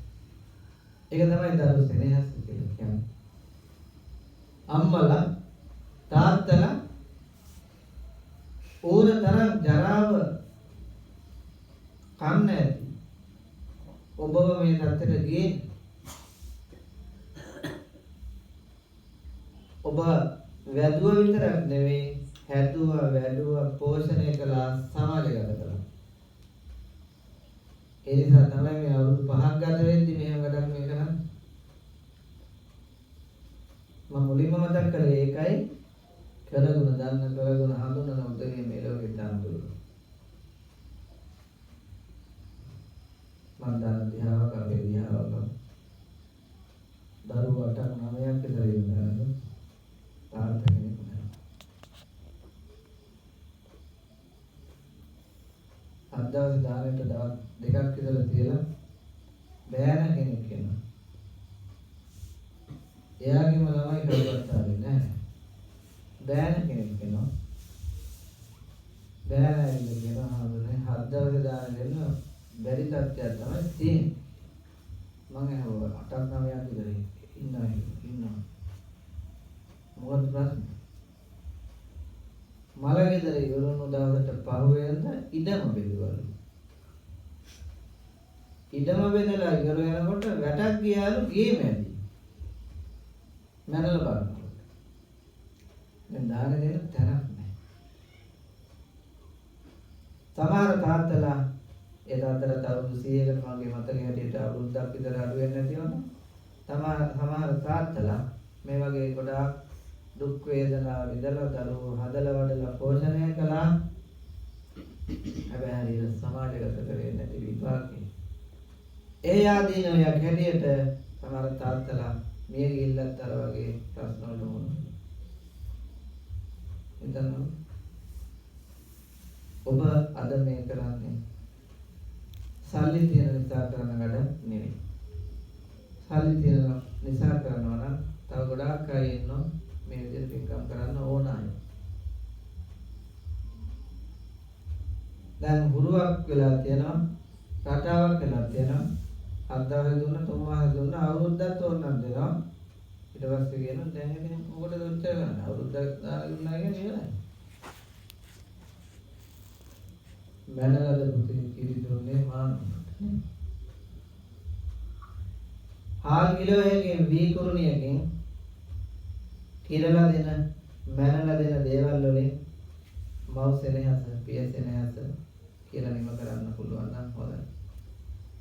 ඒක තමයි දරු සෙනෙහස කියලා කියන්නේ. අම්මලා තාත්තලා ඕනතරම් ජරාව කන්න ඇති. ඔබව මේ තත්ත්වයට ගියේ ඔබ වැදුව විතරක් නෙවෙයි හැදුවා වැඩුවා පෝෂණය කළා සමාජගත කළා. ඒ නිසා තමයි මේ අවුරුදු 5ක් ගත වෙද්දි මෙහෙම වැඩක් මේ කරන්නේ. මම මුලින්ම මතක් කළේ ඒකයි කළගුණ දන්න කළගුණ හඳුනන උදේ මේ ලෝකෙට දාන්න. මම දන්න දිහාවක් අපේ දිහාවක් දරුවෝ 8ක් 9ක් විතර ඉන්නවා. තාත්තා කෙනෙක් නෑ. අදවස් දානෙට දවස් දෙකක් විතර තියලා බෑන කෙනෙක් එනවා. එයාගේම ළමයි කවුරුත් ආවේ නැහැ. බෑන කෙනෙක් එනවා. බෑන ඇවිල්ලා කියනවා හඳුනේ 7 දවස් දාන දෙන්න බැරි තත්ත්වයක් තමයි තියෙන්නේ. මම අහුවා 8ක් 9ක් විතර ඉන්නවා. මොකද ප්‍රශ්නේ? මලගෙදර ඉවරුණු දවසට පහුවෙන්ද ඉඩම බෙදුවලු. ඉඩම බෙදලා ඉවර වෙනකොට වැටක් ගියාලු ගේ මැදි. මැනලා බලනකොට. දැන් දාන දෙන්න තැනක් නැහැ. සමහර තාත්තලා ඒ තාත්තලා අවුරුදු 100කට මගේ මතකයේ හැටියට අවුරුද්දක් විතර අඩු වෙන්නේ නැති වුණා. සමහර තාත්තලා මේ වගේ ගොඩාක් දුක් වේදනා විඳලා දරුවෝ හදලා වඩලා පෝෂණය කළා. හැබැයි හරියට සමාජගත කරේ නැති විපාකේ. ඒ ආදීනවයක් හැටියට සමහර තාත්තලා මිය ගිල්ලත් අර වගේ ප්‍රශ්න වල වුණා. එතන ඔබ අද මේ කරන්නේ සල්ලි තියෙන නිසා කරන වැඩ නෙවෙයි. සල්ලි තියෙන නිසා කරනවා නම් තව ගොඩාක් අය ඉන්නවා මේ විදිහට ඉන්කම් කරන්න ඕන අය. දැන් හුරුවක් වෙලා තියෙනවා, රටාවක් වෙලා තියෙනවා. 7 දවස් දුන්න, 3 මාස දුන්න, අවුරුද්දක් ඕනනම් දෙනවා. ඊට පස්සේ කියනවා දැන් ඉතින් මොකටද උත්තර ගන්න? අවුරුද්දක් දාලා දුන්නා කියන්නේ ඉවරයි. මැනලද පුතේ කිරි දුන්නේ මාන්නට. හාල් කිලෝ එකකින් වීකුරුණියකින් කිරලා දෙන මැනලා දෙන දේවල් වලින් මව් සෙනෙහස, පිය සෙනෙහස කියලා නිම කරන්න පුළුවන් නම් හොඳයි.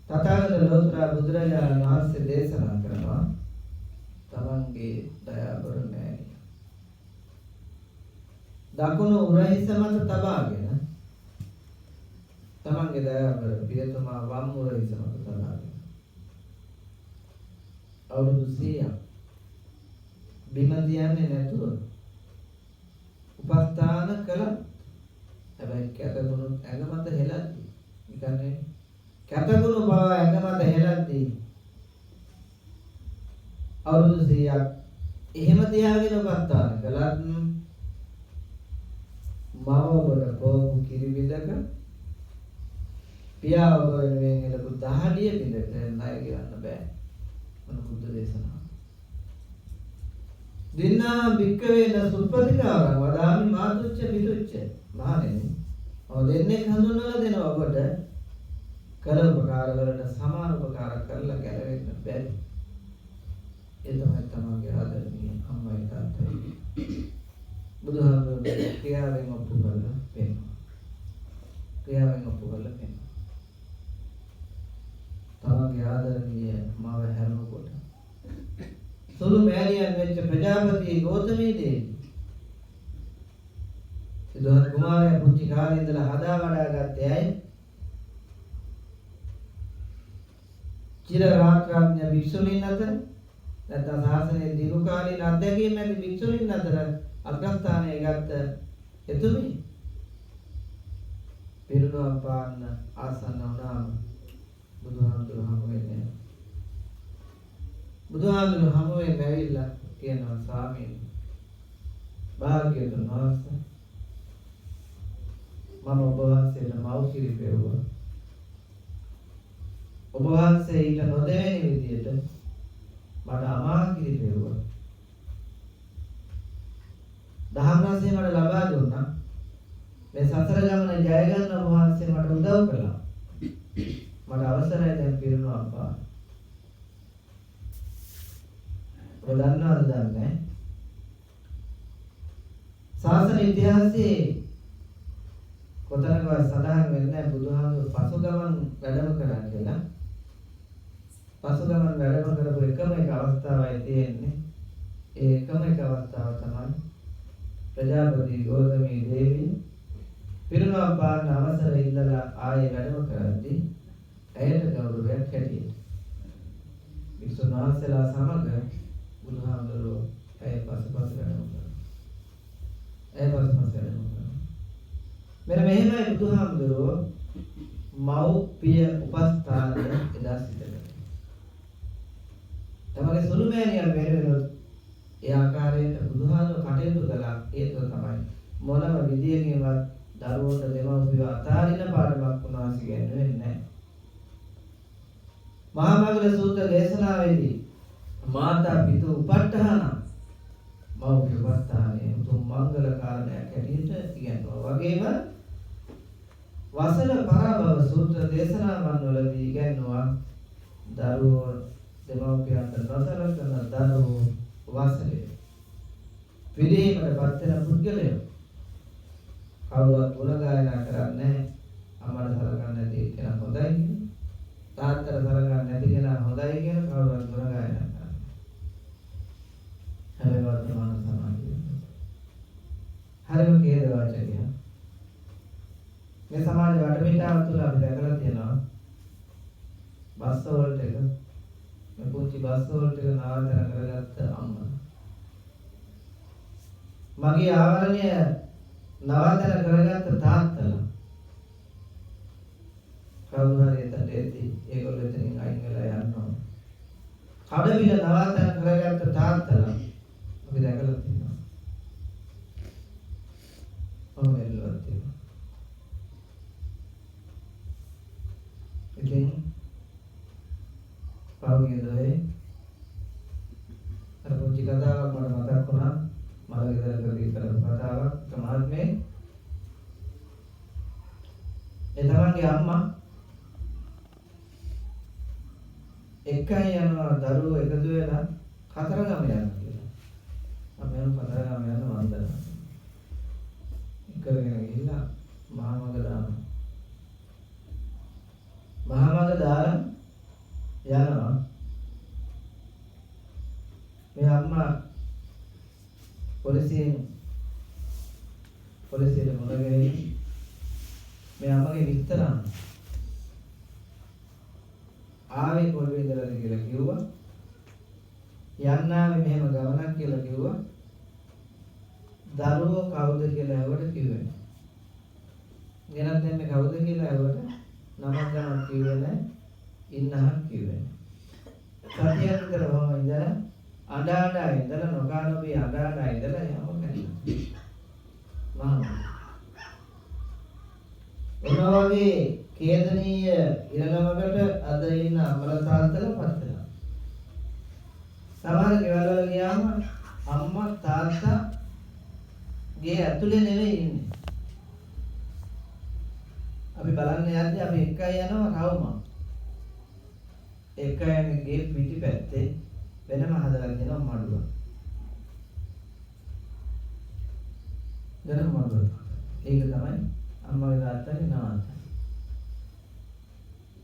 තථාගත ලෝතර බුදුරජාණන් වහන්සේ දේශනා කරනවා තමන්ගේ දයාබර මෑණිය දකුණු උරහිස මත තබාගෙන තමන්ගේ දයාබර පියතුමා වම් උරහිස මත තබාගෙන අවුරුදු 100ක් බිම දියන්නේ නැතුව උපස්ථාන කළා. හැබැයි කැතගුණ ඇඟ මත හෙලද්දි නිකන්නේ කැතගුණ බව ඇඟ මත හෙලද්දි අවුරුදු 100ක් එහෙම තියාගෙන උපස්ථාන කළත් මවවල පොහු කිරි බිඳක පියාව වෙනුවෙන් එළපු දහඩිය බිඳක ණය ගෙවන්න බෑ. මොන බුද්ධ දේශනාව. දින්නා භික්කවේන සුප්පතිකාරං වදාමි මාතුච්ච පිතුච්ච. මහණෙනි ඔය දෙන්නේ හඳුන්වලා දෙනවා ඔබට කළ උපකාර වලට සමාන උපකාර කරලා ගැලවෙන්න බැරි. ඒ තමයි තමන්ගේ ආදරණීය අම්මයි තාත්තයි. බුදුහාමුදුරුවෝ ක්‍රියාවෙන් ඔප්පු කරලා පෙන්නනවා. ක්‍රියාවෙන් ඔප්පු කරලා පෙන්නනවා. තමන්ගේ ආදරණීය මාව හැරුණකොට සුළු මෑණියන් වෙච්ච ප්‍රජාපති ගෞතමී දේවී සිද්ධාර්ථ කුමාරයා පුංචි කාලේ ඉඳලා හදා වඩා ගත්තේ ඇයි? චිර රාත්‍රාඥ භික්ෂුණීන් අතර නැත්නම් සාසනයේ දීර්ඝකාලීන අධ්‍යක්ීම් ඇති භික්ෂුණීන් අතර අග්‍රස්ථානයේ ගත්ත එතුමි පිරිනුවම් පාන්න ආසන්න වුණාම බුදුහාමුදුරුවෝ හමු වෙන්නේ. බුදුහාමුදුරුවෝ හමු වෙන්නේ ඇවිල්ලා කියනවා ස්වාමීන් භාග්‍යවතුන් වහන්සේ මම ඔබ වහන්සේට මව් කිරි පෙරුවා. ඔබ වහන්සේ ඊට නොදෙවෙනි විදියට මට අමා කිරි පෙරුවා. දහම් රසය මට ලබා දුන්නා. මේ සතර ගමන ජය ගන්න ඔබ වහන්සේ මට උදව් කළා. මට අවසරයි දැන් පිරුණා අප්පා. ඔබ දන්නවද දන්නේ? ශාසන ඉතිහාසයේ කොතනකවත් සඳහන් වෙන්නේ නැහැ බුදුහාමුදුරු පසුගමන් වැඩම කරා කියලා. පසුගමන් වැඩම කරපු එකම එක අවස්ථාවයි තියෙන්නේ. ඒ එකම එක අවස්ථාව තමයි ප්‍රජාපති ගෞතමී දේවිය පිරිනුවම් පාන්න අවසර ඉල්ලලා ආයේ වැඩම කරද්දී ඇයට ගෞරවයක් හැටියට වික්ෂුන් වහන්සේලා සමග බුදුහාමුදුරුවෝ ඇය පසුපස වැඩම කරනවා. ඇය පසුපස වැඩම කරනවා. මෙන්න මෙහෙමයි බුදුහාමුදුරුවෝ මව්පිය උපස්ථානය එදා සිදු කළේ. තමගේ සුළුමෑණියන් වෙනුවෙන් ඒ ආකාරයට බුදුහාමුදුරුවෝ කටයුතු කළා. ඒක තමයි මොනම විදියකින්වත් දරුවන්ට දෙමව්පියෝ අතාරින පාඩමක් උන්වහන්සේ කියන්නේ නැහැ. මහා මංගල සූත්‍ර දේශනාවේදී මාතා පිතු උපට්ඨාන මව්පිය උපස්ථානයේ උතුම් මංගල කාරණයක් හැටියට ඉගෙනනවා. වගේම වසල පරාභව සූත්‍ර දේශනාවන් වලදී ඉගෙනනවා දරුවෝ දෙමව්පියන්ට නොසලකන දරුවෝ වසලේ පිළිහිමටපත් වෙන පුද්ගලයෝ කවුරුත් ගුණ ගායනා කරන්නේ අම්මට සලකන්නේ නැති කෙනා හොඳයි කියන තාත්තට සලකන්නේ නැති කෙනා හොඳයි කියන කවුරුත් ගුණ ගායනා කරන්නේ. හැම වර්තමාන සමාජයේ හරිම කේද වාචකයක්. මේ සමාජ වටපිටාව තුළ අපි දැකලා තියෙනවා බස් වලට එක මේ පුංචි බස් වලට එක නවත්තන කරගත්ත අම්මා. මගේ ආවරණය නවත්තන කරගත්ත තාත්තලා කවුරු හරි එතනට එද්දී ඒගොල්ලෝ එතනින් අයින් වෙලා යනවා. කඩවිල නවත්තන කරගත්ත තාත්තලා අපි දැකලා තියෙනවා. ඔව් එල්ලුවත් තියෙනවා. ඉතින් පෞද්ගලික දේ අර පුංචි කතාවක් මට මතක් වුණා. මල ගෙදරකදී කරපු කතාවක්. සමාජයේ ඒ තමන්ගේ අම්මා එකයි යනවා දරුවෝ එකතු වෙලා කතරගම යනවා කියලා. අපි යන කතරගම යන වන්දනා. කරගෙන ගිහිල්ලා මහමග දානවා. මහමග දාලා යනවා. මේ අම්මා පොලිසියට මොනගෙයි මේ අම්මගේ විස්තර ආවේ කොල්ලේ ඉඳලාද කියලා කිව්වා. යන්නාවේ මෙහෙම ගමනක් කියලා කිව්වා. දරුවෝ කවුද කියලා ඇහුවට කිව්වේ නෑ. ගෙනත් දැම්මේ කවුද කියලා ඇහුවට නමක් ගන්නත් කිව්වේ නෑ. ඉන්නහක් කිව්වේ නෑ. සතියක් විතර වම ඉඳලා අඬා ඉඳලා නොකානෝබී අඬා ඉඳලා යම කරනවා. එනවා වගේ කේදනීය ඉරණමකට අද ඉන්න අම්මලා තාත්තලා පත් වෙනවා. සමහර ගෙවල් වල ගියාම අම්මා තාත්තා ගේ ඇතුලේ නෙවෙයි ඉන්නේ. අපි බලන්න යද්දී අපි එකයි යනවා රවුම. එකයි ගේ පිටිපැත්තේ වෙනම හදලා දෙනවා මඩුව. වෙනම මඩුව. ඒක තමයි අම්මගේ තාත්තගේ නාමය.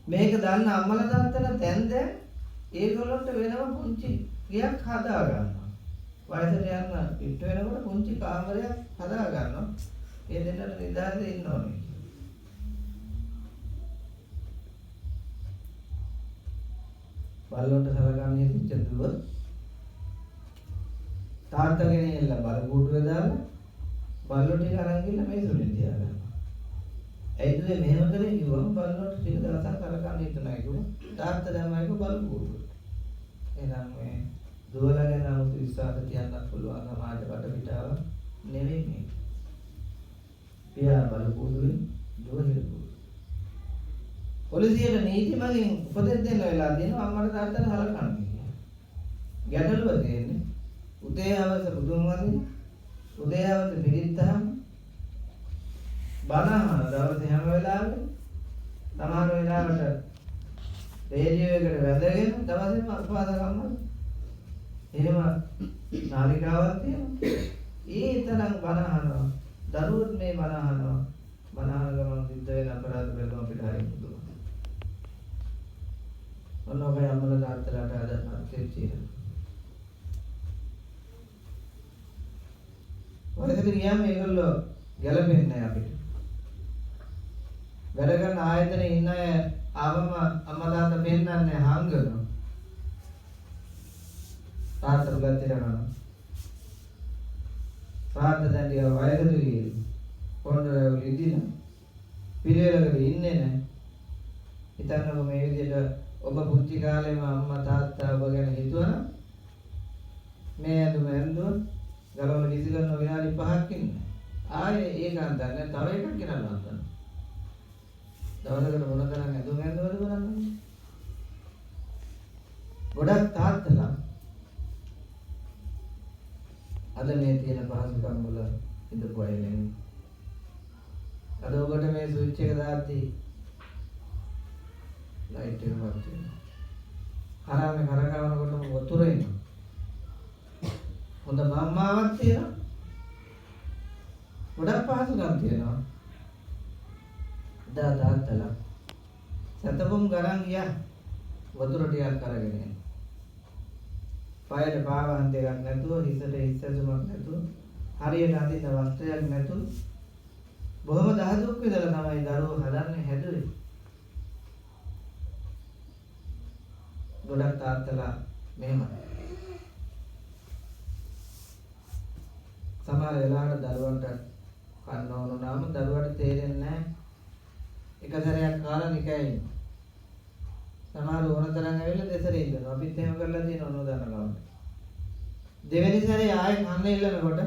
මේක දන්න අම්මලා තාත්තලා දැන් ඒගොල්ලන්ට වෙනම පුංචි ගයක් හදා ගන්නවා. වයසට යන පිට වෙනකොට පුංචි කාමරයක් හදා ගන්නවා. ඒ දෙන්නට නිදාගෙන ඉන්න ඕනේ. බල්ලොන්ට සලකන්නේ හිතෙච්ච දුව තාත්තගෙන එල්ල බල කූඩුවේ දාලා බල්ලෝ ටික අරන් ගිහලා මේ සුලින් තියාගන්නවා. ඇයි දුවේ මෙහෙම කරේ කිව්වම බල්ලොන්ට ටික දවසක් සලකන්නේ හිතනවා කිව්වා. තාත්තා දැම්මයික බල කූඩුවට. එහෙනම් මේ දුවලා ගැන 아무තු විශ්වාස තියන්නත් පුළුවන් සමාජ වටපිටාව නෙවෙයි මේ. පියා බල කූඩුවේ දුව හිරපු. පොලිසියට නීති මගින් උපදෙස් දෙන්න වෙලා දෙනවා අම්මට තාත්තට හලකන්නේ කියලා. ගැටලුව තියෙන්නේ උදේ හවස බුදුන් වහන්සේ උදේ හවස පිළිත්තහම බණහන දවසේ හැම වෙලාවෙම සමහර වෙලාවට රේඩියෝ එකට වැදගෙන දවසේම උපවාසකම්ම එහෙම නාලිකාවක් තියෙනවා. ඒ තරම් බණහනවා. දරුවොත් මේ බණහනවා. බණහන ගමන් සිද්ධ වෙන අපරාධ වලට අපිට හරියට දුක. ඔන්නෝගේ අම්මලා තාත්තලාට අද අත්‍යච්චිය. වලකට ගියාම ඒගොල්ලෝ ගැලපෙන්නේ නැහැ අපිට. වැඩ කරන ආයතනයේ ඉන්න අය ආවම අම්මා තාත්තා පෙන්නන්නේ හංගනවා. තාත්තා ගත්තේ කරනවා. තාත්තා දැන් ටික වයසට ගිහින් පොඩ්ඩක් ඉදින පිළිවෙලකට ඉන්නේ නැහැ. හිතන්නකො මේ විදිහට ඔබ පුංචි කාලේම අම්මා තාත්තා ඔබ ගැන හිතුවනම් මේ ඇඳුම ඇඳුම් ගලවලා විසි කරන විනාඩි 5ක් ඉන්නේ. ආයේ ඒක අන්දන්නේ තව එකක් ගෙනල්ලා අන්දන්න. දවසකට මොන තරම් ඇඳුම් ඇඳවලද බලන්න. ගොඩක් තාත්තලා අද මේ තියෙන පහසුකම් වල ඉඳපු අය නෙමෙයි. අද ඔබට මේ ස්විච් එක දාද්දී ලයිට් එක වත් වෙනවා. හරාමේ කරකවනකොටම වතුර එනවා. හොඳ මම්මාවක් තියෙනවා. ගොඩක් පහසුකම් තියෙනවා. තාත්තලා සතපොම් ගණන් ගියා වතුර ටිකක් අරගෙන එන්න. පායට පාවන්ත එකක් නැතුව හිසට හිස්සසුමක් නැතුව හරියට අඳින්න වස්ත්‍රයක් නැතුව බොහොම දහදුක් විඳලා තමයි දරුවෝ හදන්නේ හැදුවේ. ගොඩක් තාත්තලා මෙහෙමයි. සමහර වෙලාවට දරුවන්ට කන්න ඕන නම් දරුවට තේරෙන්නේ නැහැ. එක සැරයක් කාලා නිකයි. සමහර ඕන තරම් ඇවිල්ලා දෙසරේ ඉන්නවා. අපිත් එහෙම කරලා තියෙනවා නෝදන්න ගාවට. දෙවෙනි සැරේ ආයෙ කන්න ඉල්ලනකොට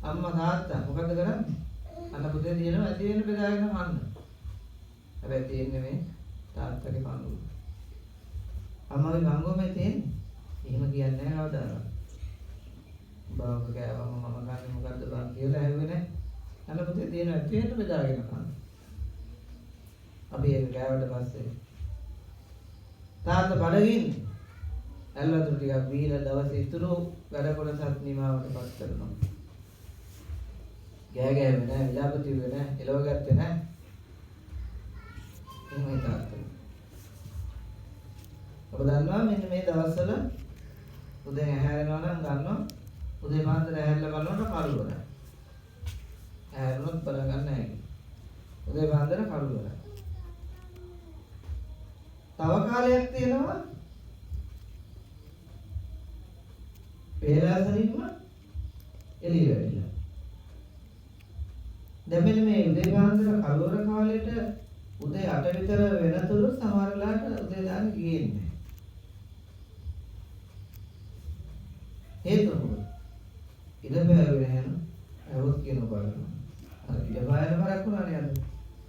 අම්මා තාත්තා මොකද කරන්නේ? අන්න පුතේ දිනනවා ඇති වෙන බෙදාගෙන කන්න. හැබැයි තියෙන්නේ මේ තාත්තගේ කඳුළු. අම්මගේ ගංගොමේ තියෙන්නේ. එහෙම කියන්නේ නැහැ කවදාවත්. බාවක කෑවම මම ගන්නේ මොකද්ද බං කියලා ඇහුවේ නැහැ. අන්න පුතේ තියෙන ඇති වෙන බෙදාගෙන කන්න. අපි ඒක කෑවට පස්සේ තාත්තා බඩගින් ඇල්ලතුරු ටිකක් බීලා දවසේ ඉතුරු වැඩ කොටසත් නිමාවටපත් කරනවා. ගෑවෙන්නේ නැහැ, විලාපති වෙන්නේ නැහැ, එලව ගත්තේ නැහැ. එහෙමයි තාත්තා. ඔබ දන්නවා මෙන්න මේ දවස්වල උදේ ඇහැරෙනවා නම් ගන්නවා උදේ පාන්දර ඇහැරලා බලනකොට කළුවරයි. ඇහැරුණොත් බලගන්න නැහැ. උදේ පාන්දර කළුවරයි. තව කාලයක් තියෙනවා පෙරාසරින්ම එළිය වැටිලා. දැන් මෙන්න මේ උදේ පාන්දර කළුවර කාලෙට උදේ 8 විතර වෙනතුරු සමහරලාට උදේ දාන්න ගියේ නැහැ. හේතුව මොකද? ඉඳපෑවෙ නැහැ නේද? අවුත් කියන බලන්න. අර ඉඳපෑවෙන බරක් වුණානේ අද.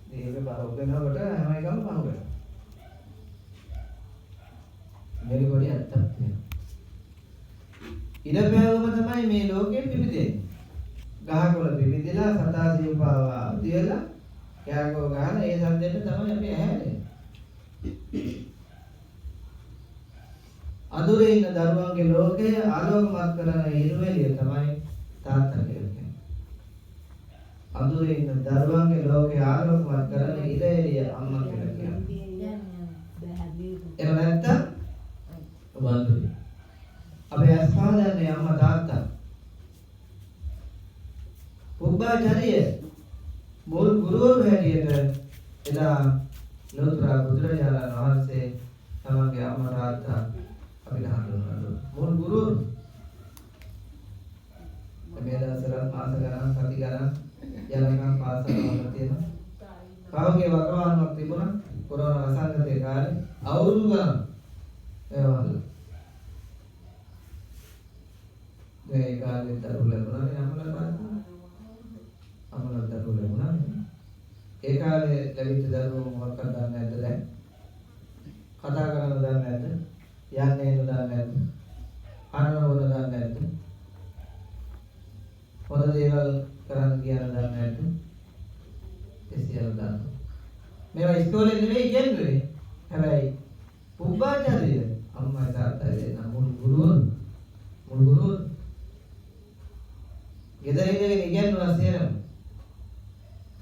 මේක බරක් වෙනකොට හැම එකම පහු වෙනවා. මේක පොඩි ඇත්තක් තියෙනවා. ඉඳපෑවම තමයි මේ ලෝකෙ පිබිදෙන්නේ. ගහකොළ පිබිදලා සතා සිව්පාවා තියලා කෑකෝ ගහන ඒ සද්දෙට තමයි අපි ඇහැරෙන්නේ. අඳුරේ ඉන්න දරුවන්ගේ ලෝකය ආලෝකමත් කරන ඉරුවෙලිය තමයි තාත්තා කියන්නේ. අඳුරේ ඉන්න දරුවන්ගේ ලෝකය ආලෝකමත් කරන ඉරුවෙලිය අම්මා කියලා කියන්නේ. එහෙම නැත්තම් ඔබ අඳුරේ. අපේ අස්පාදන්නේ අම්මා තාත්තා. පුබ්බාචාරිය මුල් ගුරුවරු හැටියට එදා ලෝතර බුදුරජාණන් වහන්සේ තමන්ගේ අම්මා තාත්තා අපිට හඳුන්වනවා. මුල් ගුරු මේ දවස්වල මාස ගණන් සති ගණන් යනකම් පාසල් වල තියෙන කවගේ වකවානුවක් තිබුණා කොරෝනා වසංගතේ කාලේ අවුරුදු ගණන් ඒවල මේ කාලේ දරුවෝ ලැබුණා නේ අමල දරුවෝ ලැබුණා ඒ කාලේ ලැබිච්ච දරුවෝ මොකක්ද දන්නේ නැද්ද දැන් කතා කරන්න දන්නේ නැද්ද යන්නේ දන්නේ නැද්ද අනවන දන්නේ නැද්ද හොඳ දේවල් කරන්න කියන දන්නේ නැද්ද ඒ සියල්ල දන්නවා මේවා ඉස්කෝලේ නෙවෙයි ඉගෙනුනේ හැබැයි පුබ්බාචාරිය අම්මා තාත්තා දෙන මුල් ගුරුවරු ගෙදර ඉඳගෙන ඉගෙනුවා සියරම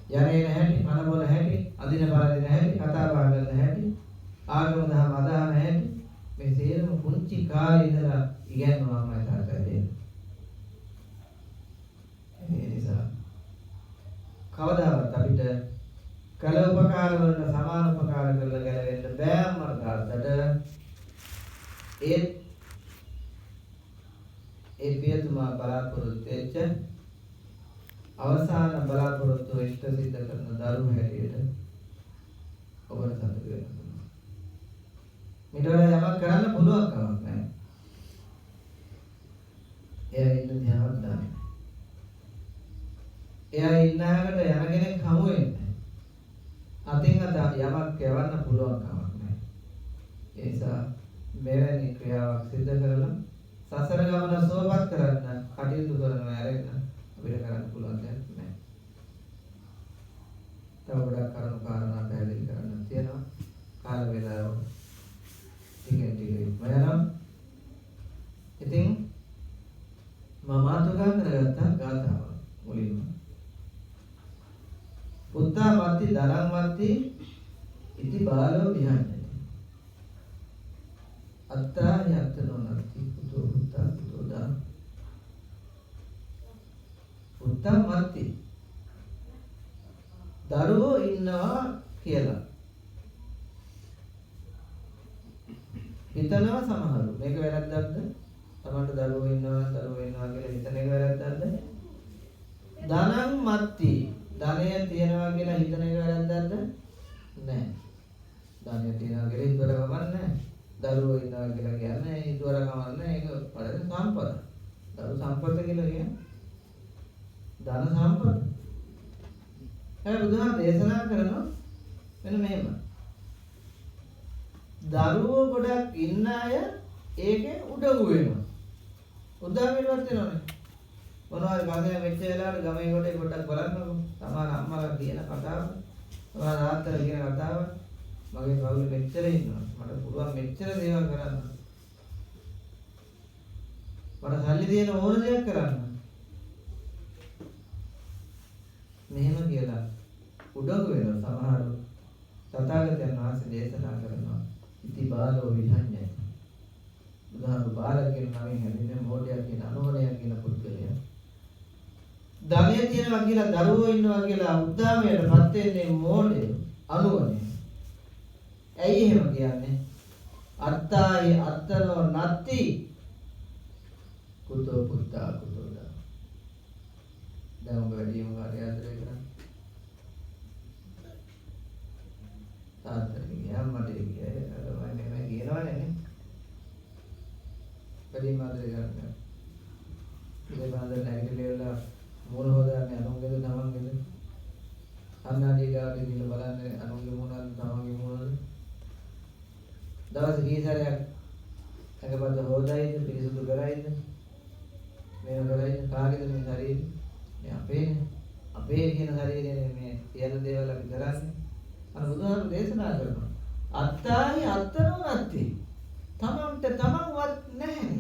යන්නේ නැහැටි අනබොන හැටි අදින බාදින හැටි කතා බහ කරන හැටි ආගම දහම අදහන හැටි මේ සියරම පුංචි කාලේ ඉඳලා ඉගෙනුවා අම්මා තාත්තා දෙන ඒ නිසා කවදාවත් අපිට කල උපකාර වලට සමාන උපකාර කරලා ගැලවෙන්න බෑ අම්මලාට. ඒ පියතුමා බලාපොරොත්තු වෙච්ච අවසාන බලාපොරොත්තු ඉෂ්ට සිද්ධ කරන දරුවෝ හැටියට ඔබට සතුටු වෙනවා. ඊට වඩා යමක් කරන්න පුළුවන් කමක් නැහැ. එයා ඉන්න ධ්‍යානවත් දාන්න. එයා ඉන්නහකට යන කෙනෙක් හමු වෙන්නේ. අතින් අත යමක් යවන්න පුළුවන් කමක් නැහැ. ඒ නිසා මෙවැනි ක්‍රියාවක් සිදු කරලා සසර ගමන සුවපත් කරන්න කටයුතු කරනවා ඇරෙන්න අපිට කරන්න පුළුවන් දෙයක් නැහැ. තව ගොඩක් කරුණු කාරණා පැහැදිලි කරන්න තියෙනවා. කාල වේලාව ටිකෙන් ටික ඉක්මනට. ඉතින් මම මාතෘකා කරගත්ත ගාථාව මුලින්ම පුත්තා මත්ති දරං මත්ති ඉති බාලෝ විහඤ්ඤති අත්තා යත්තනෝ නත්ති පුතෝ පුත්තා පුතෝ දරං පුත්තා මත්ති දරුවෝ ඉන්නවා කියලා හිතනවා සමහරු මේක වැරද්දක්ද තමන්ට දරුවෝ ඉන්නවා කියලා හිතන එක වැරද්දක්ද ධනං මත්ති ධනය තියනවා කියලා හිතන එක වැරද්දක්ද නෑ ධනය තියනවා කියලා හිතුවර කමන්නේ දරුවෝ ඉන්නවා කියලා කියන්නේ හිතුවර කමන්නේ ඒක පළවෙනි සම්පත දරු සම්පත කියලා කියන්නේ ධන සම්පත බුදුහාම දේශනා කරනවා මෙන්න මෙහෙම දරුවෝ ගොඩක් ඉන්න අය ඒකේ උදව් වෙනවා උදාහරණයක් දෙනවනේ මොනවාරි ගමේ වෙච්ච වෙලාවට ගමේ කොටේ පොඩ්ඩක් බලන්නකො තමා අම්මලා කියන කතාව තමා තාත්තලා කියන කතාව මගේ කවුරු මෙච්චර ඉන්නවා මට පුළුවන් මෙච්චර දේවල් කරන්න මට සල්ලි දෙන ඕන දෙයක් කරන්න මෙහෙම කියලා උදව් වෙනවා සමහරව තථාගතයන් වහන්සේ දේශනා කරනවා ඉති බාලෝ විහඤ්ඤය උදාහරණ බාල කියන නමින් හැදෙන්නේ මොඩියා කියන අනෝරයා කියන පුද්ගලයා ධනය තියනවා කියලා දරුවෝ ඉන්නවා කියලා උද්දාමයටපත් වෙන්නේ මොඩේ අනුවනේ ඇයි එහෙම කියන්නේ අත්තායි අත්තනෝ නත්ති කුතෝ පුත්තා කුතෝ දා දැන් ඔබ වැඩිම කාර්යය අතරේ කරන්නේ තාත්තට ගියාමට ගියේ අර මම කියනවනේ නේ වැඩිම ආදරේ කරන්නේ ඉතින් බාදර නැගිටලා මූණ හොදන්නේ අනුන්ගේද තමන්ගේද අන්නාදී ගාවේ ගිහලා බලන්නේ අනුන්ගේ මූණද තමන්ගේ මූණද දවස් කීසරයක් එකපත හොදයිද පිරිසුදු කරයිද මේව කරයිද කාගේද මේ ශරීරය මේ අපේ කියන ශරීරයේ මේ සියලු දේවල් අපි කරන්නේ අර බුදුහාම දේශනා කරනවා අත්තාහි අත්තනෝ නැති තමන්ට තමන්වත් නැහැ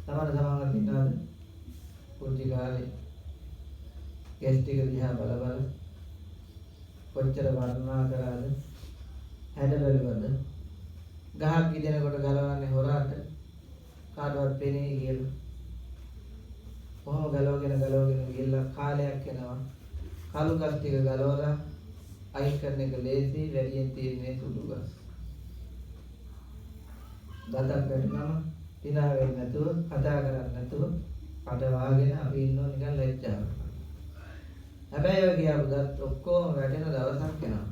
තමන්ට ඉන්නවද පුංචි කාලේ ගෙස් ටික දිහා බල කොච්චර වර්ණනා කරාද හැඩ බැලුවද ගහක් ඉදෙනකොට ගලවන්නේ හොරාට කාටවත් පෙනේ කියලා කොහොම ගලවගෙන ගිහලා කාලයක් යනවා කළු ගස් ටික ගලවලා අයින් කරන එක ලේසි වැඩියෙන් තියෙන්නේ සුදු ගස් දතක් වැටුනම hina වෙන්නේ නැතුව කතා කරන්නේ නැතුව කඩ වහගෙන අපි ඉන්නෝ නිකන් ලැජ්ජාවක්. හැබැයි ඔය කියපු දත් ඔක්කොම වැටෙන දවසක් එනවා.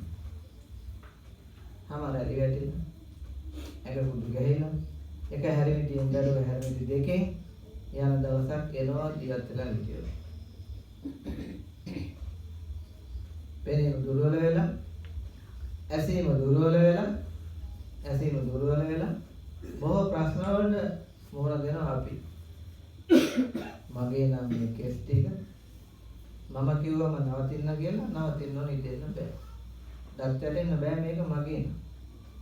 හැම රැලි වැටෙන. එක කුඩු ගහලා එක හැරමිටියෙන් දරුව හැරමිටි දෙකේ යන දවසක් එනවා ජීවත් වෙලා හිටියෝ. පෙනීම දුර්වල වෙලා ඇසීම දුර්වල වෙලා බොහෝ ප්‍රශ්න වලට මුහුණ දෙනවා අපි. මගේ නම් මේ කෙස් ටික මම කිව්වම නවතින්න කියලා නවතින්න ඕනේ ඉතින් බෑ. දත් වැටෙන්න බෑ මේක මගේ න.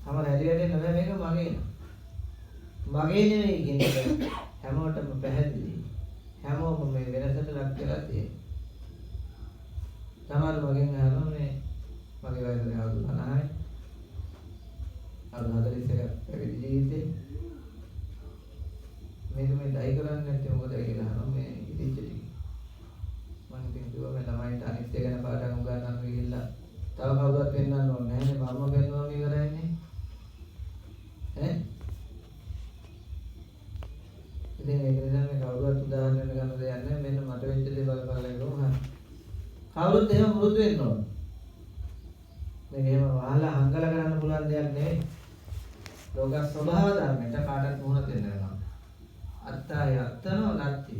හැම හැරි වැටෙන්න බෑ මේක මගේ න. මගේ නෙවෙයි කියන්නේ හැමෝටම පැහැදිලි. හැමෝම මේ වෙනසට ලක් වෙලා තියෙනවා. සමහර මගෙන් අහනවා මේ මගේ වයස දැන් අවුරුදු 50යි. අවුරුදු 41ක් පැවිදි ජීවිතේ. මේක මේ ඩයි කරන්නේ නැත්නම් මොකද කියලා අහනවා මේ ඉතිච්ච ටික. මම ඉතින් කිව්වා මේ ළමයින්ට අනිත්‍ය ගැන පාඩම් උගන්වන්න ගිහිල්ලා තව කවුරුත් පෙන්වන්න ඕනේ නැහැ නේ මම පෙන්වුවම ඉවරයිනේ. ඈ ඉතින් ඒක නිසා මේ කවුරුත් උදාහරණයක් ගන්න දෙයක් නැහැ. මෙන්න මට වෙච්ච දේ බලපල්ලා ඉවරම. කවුරුත් එහෙම මුරුදු වෙන්න ඕන. මේක එහෙම වහලා හංගල කරන්න පුළුවන් දෙයක් නෙවෙයි. ලෝක ස්වභාව ධර්මයට කාටත් මුහුණ දෙන්න වෙනවා. අත්තය අත්තනෝ නැති.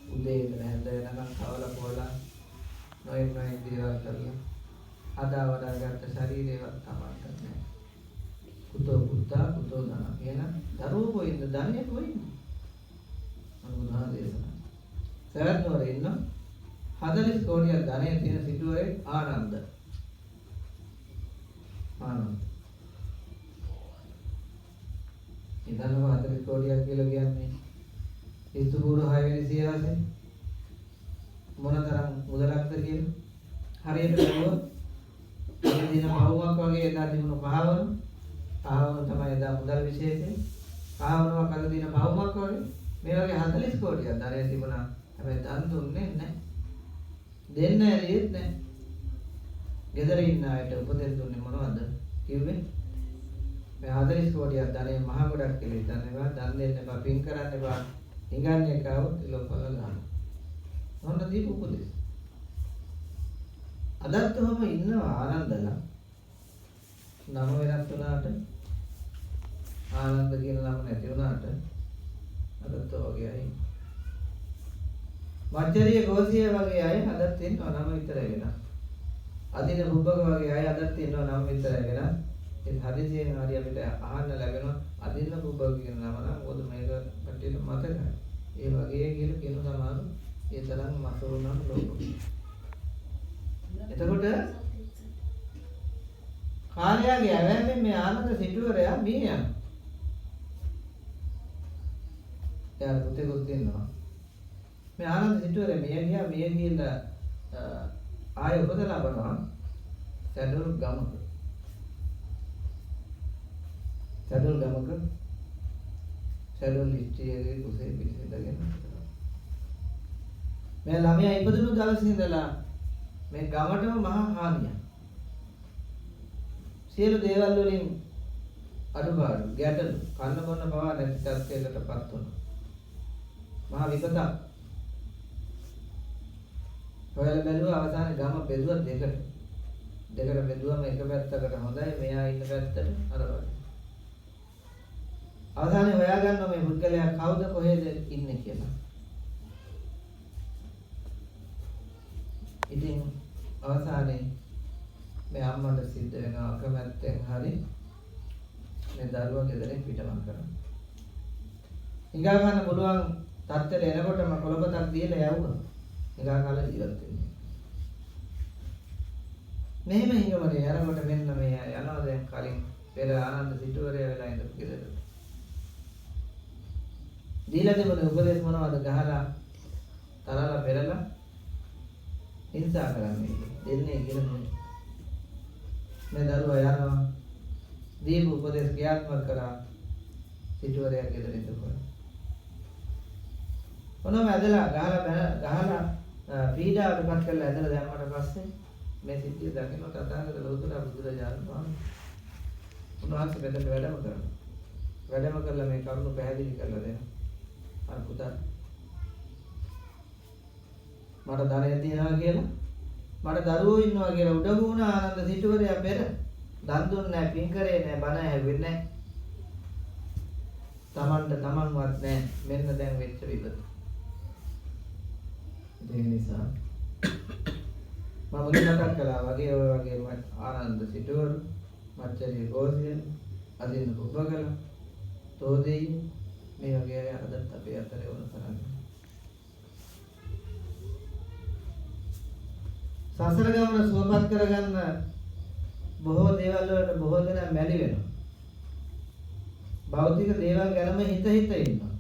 උදේ ඉඳලා හැන්ද වෙනකන් කවල පොලා නොයෙක් දේවල් කරලා අදාවදා ගත්ත ශරීරේවත් තමයි නැහැ. කුතෝ පුත්තා කුතෝ ධන කියන දරුවෝ කොයින්ද ධනෙ කොයින්ද? අනුගුණා දේශනා. සරත් නෝරේ ඉන්න 40 කෝටියක් ධනෙ තියෙන සිටුවරේ ආනන්ද. ඉතින් 40 කෝටියක් කියලා කියන්නේ ඉස්තුපුර 6 වෙනි සියවසේ මොනතරම් මුදලක්ද කියලා හරියට බැලුවොත් මේ දින පහුවක් වගේ එදා තිබුණු පහවන තමයි එදා මුදල් විශේෂය. පහවනවා කල දින පහුවක් වගේ මේ වගේ 40 කෝටියක් ධනෙ තිබුණා. හැබැයි දන් දුන්නේ නැහැ. දෙන්න ඇරියෙත් නැහැ. ගෙදර ඉන්න අයට උපදෙස් දුන්නේ මොනවද? කිව්වේ මේ 40 කෝටියක් ධනෙ මහ ගොඩක් කියලා හිතන්න එපා. දන් දෙන්න එපා. පින් කරන්න එපා. හිඟන්නේ කවුත් ලෝකවල ගන්න. මොන දීපු උපදෙස්. අදත් ඔහම ඉන්නවා ආනන්දලා. නම වෙනස් වුණාට ආනන්ද කියන නම නැති වුණාට අදත් වගේ අය. මච්චරිය ගෝසිය වගේ අය අදත් ඉන්නවා නම විතරයි වෙනස්. අදින බුබ්බක වගේ අය අදත් ඉන්නවා නම විතරයි වෙනස්. ඒ හදිසියෙන් හරි අපිට අහන්න ලැබෙනවා අදින බුබ්බක කියන නම නම් මොකද මේක කටියට මතකයි. ඒ වගේ කියලා කියන සමහර ඒ තරම් මසුරුනම් ලෝක. එතකොට කාර්යයේ ඇවැම්මෙන් මේ ආනන්ද සිටුවරයා මිය යනවා. යාර පුතේකුත් ඉන්නවා. මේ ආනන්ද සිටුවරයා මිය ගිහිල්ලා ආය උපත ලබනවා සැඩොල් ගමක. සැඩොල් ඉස්තියේ කුසේ පිටින්දගෙන. මේ ළමයා ඉපදුණු දවසේ ඉඳලා මේ ගමටම මහා හානියක්. සියලු දේවල් වලින් අඩුපාඩු ගැටලු කන්න බොන්න පවා නැති තත්ත්වයකටපත් වුණා. මහා විපතක්. හොයලා බැලුවා අවසානයේ ගම බෙදුවා දෙකට. දෙකට බෙදුවම එක පැත්තකට හොඳයි මෙයා ඉන්න පැත්තට අර වගේ. අවසානයේ හොයාගන්න මේ පුද්ගලයා කවුද කොහෙද ඉන්නේ කියලා. ඉතින් අවසානයේ මේ අම්මට සිද්ධ වෙනවා අකමැත්තෙන් හරි මේ දරුවා ගෙදරින් පිටමන් කරනවා. හිඟා ගන්න පුළුවන් තත්ත්වයට එනකොටම කොළපතක් දීලා යවුවා. හිඟා කාලා ජීවත් වෙන්නේ. මෙහෙම හිඟමනේ යනකොට මෙන්න මේ යනවා දැන් කලින් පෙර ආනන්ද සිටුවරයා වෙලා ඉඳපු ගෙදරට. දීලා දෙමන උපදේශ මොනවද ගහලා තරලා පෙරලා හිංසා කරන්නේ දෙන්නේ කියලා මේ දරුවා යනවා දීපු උපදේශ ක්‍රියාත්මක කරා සිටුවරයා ගෙදර ඉඳපුවා. මොනවද ඇදලා ගහලා පීඩාවටපත් කරලා ඇදලා දැම්මට පස්සේ මේ සිද්ධිය දකින්න තථාගත ලෝතුරා බුදුරජාණන් වහන්සේ උන්වහන්සේ මෙතන වැඩම කරනවා. වැඩම කරලා මේ කරුණු පැහැදිලි කරලා දෙන්න. අර පුතා මට ධනය තියනවා කියලා මට දරුවෝ ඉන්නවා කියලා උඩගුණ ආනන්ද සිටුවරයා පෙර දන් දුන්නේ නැහැ, පින් කරේ නැහැ, බණ ඇහුවේ නැහැ. තමන්ට තමන්වත් නැහැ. මෙන්න දැන් වෙච්ච විපත. ඒ නිසා මම මුලින් මතක් කළා වගේ ඔය වගේ ආනන්ද සිටුවරු, මච්චරි ගෝසියන්, අදින්න පුබ්බකල, තෝදෙයි මේ වගේ අය අදත් අපේ අතරේ වුණ තරම්. සසර ගමන සුවපත් කරගන්න බොහෝ දේවල් වලට බොහෝ දෙනා මැලි වෙනවා. භෞතික දේවල් ගැනම හිත ඉන්නවා.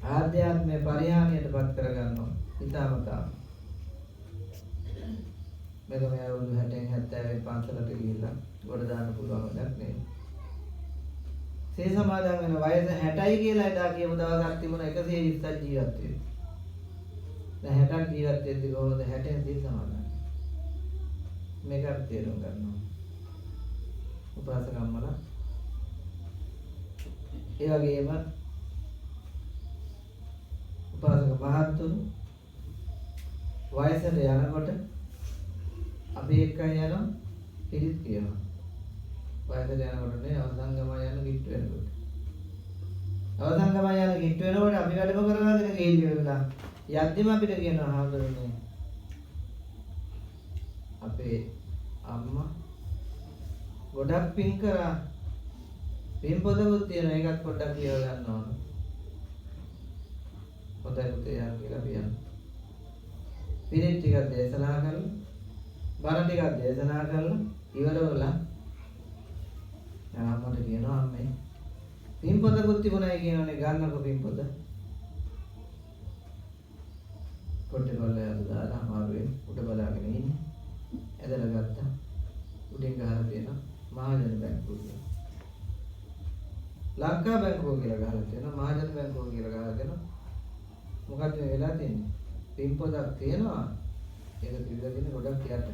ආධ්‍යාත්මයේ පරිහානියටපත් කරගන්නවා හිතාමතා. මේක මේ අවුරුදු 60 70 පන්සලට ගිහිල්ලා ගොඩ දාන්න පුළුවන් වැඩක් නෙවෙයි. සේ සමාදන් වෙන වයස 60යි කියලා එදා කියපු දවසක් තිබුණා 120ක් ජීවත් වෙන්න. දැන් 60ක් ජීවත් වෙද්දි කොහොමද 60න් සේ සමාදන්? මේකට තේරුම් ගන්නවා. උපාසකම්මලා ඒ වගේම උපාසක මහත්තුරු වයසට යනකොට අපි එක්ක යනවා පිළිත් කියනවා. වයසට යනකොට නේ අවසංගම යන කිට්ටු වෙනකොට. අවසංගම යන කිට්ටු වෙනකොට අපි වැඩම කරනවාද කියලා වෙලා යද්දිම අපිට කියනවා හාමුදුරනේ අපේ අම්මා ගොඩක් පින් කරා. පින් පොතකුත් තියෙනවා, ඒකත් පොඩ්ඩක් කියව ගන්න ඕන. පොතේ පුතේ යන්න කියලා කියන්න. පිරිත් ටිකක් දේශනා කරලා, බණ ටිකක් දේශනා කරලා ඉවරවලා අම්මට කියනවා අම්මේ පින් පොතකුත් තිබුණායි කියනෝනේ ගන්නකො පින් පොත. පොට්ටේ බලලා දාලා අමාරුවෙන් උඩ බලාගෙන ඉන්නේ. ඇදලා ගත්තා. උඩින් ගහලා තියෙනවා මහජන බැංකුව කියලා. ලංකා බැංකුව කියලා ගහලා තියෙනවා, මහජන බැංකුව කියලා ගහලා තියෙනවා. මොකක්ද මේ වෙලා තියෙන්නේ? පින් පොතක් තියෙනවා. ඒක පිළිලා තියෙන ගොඩක් යට.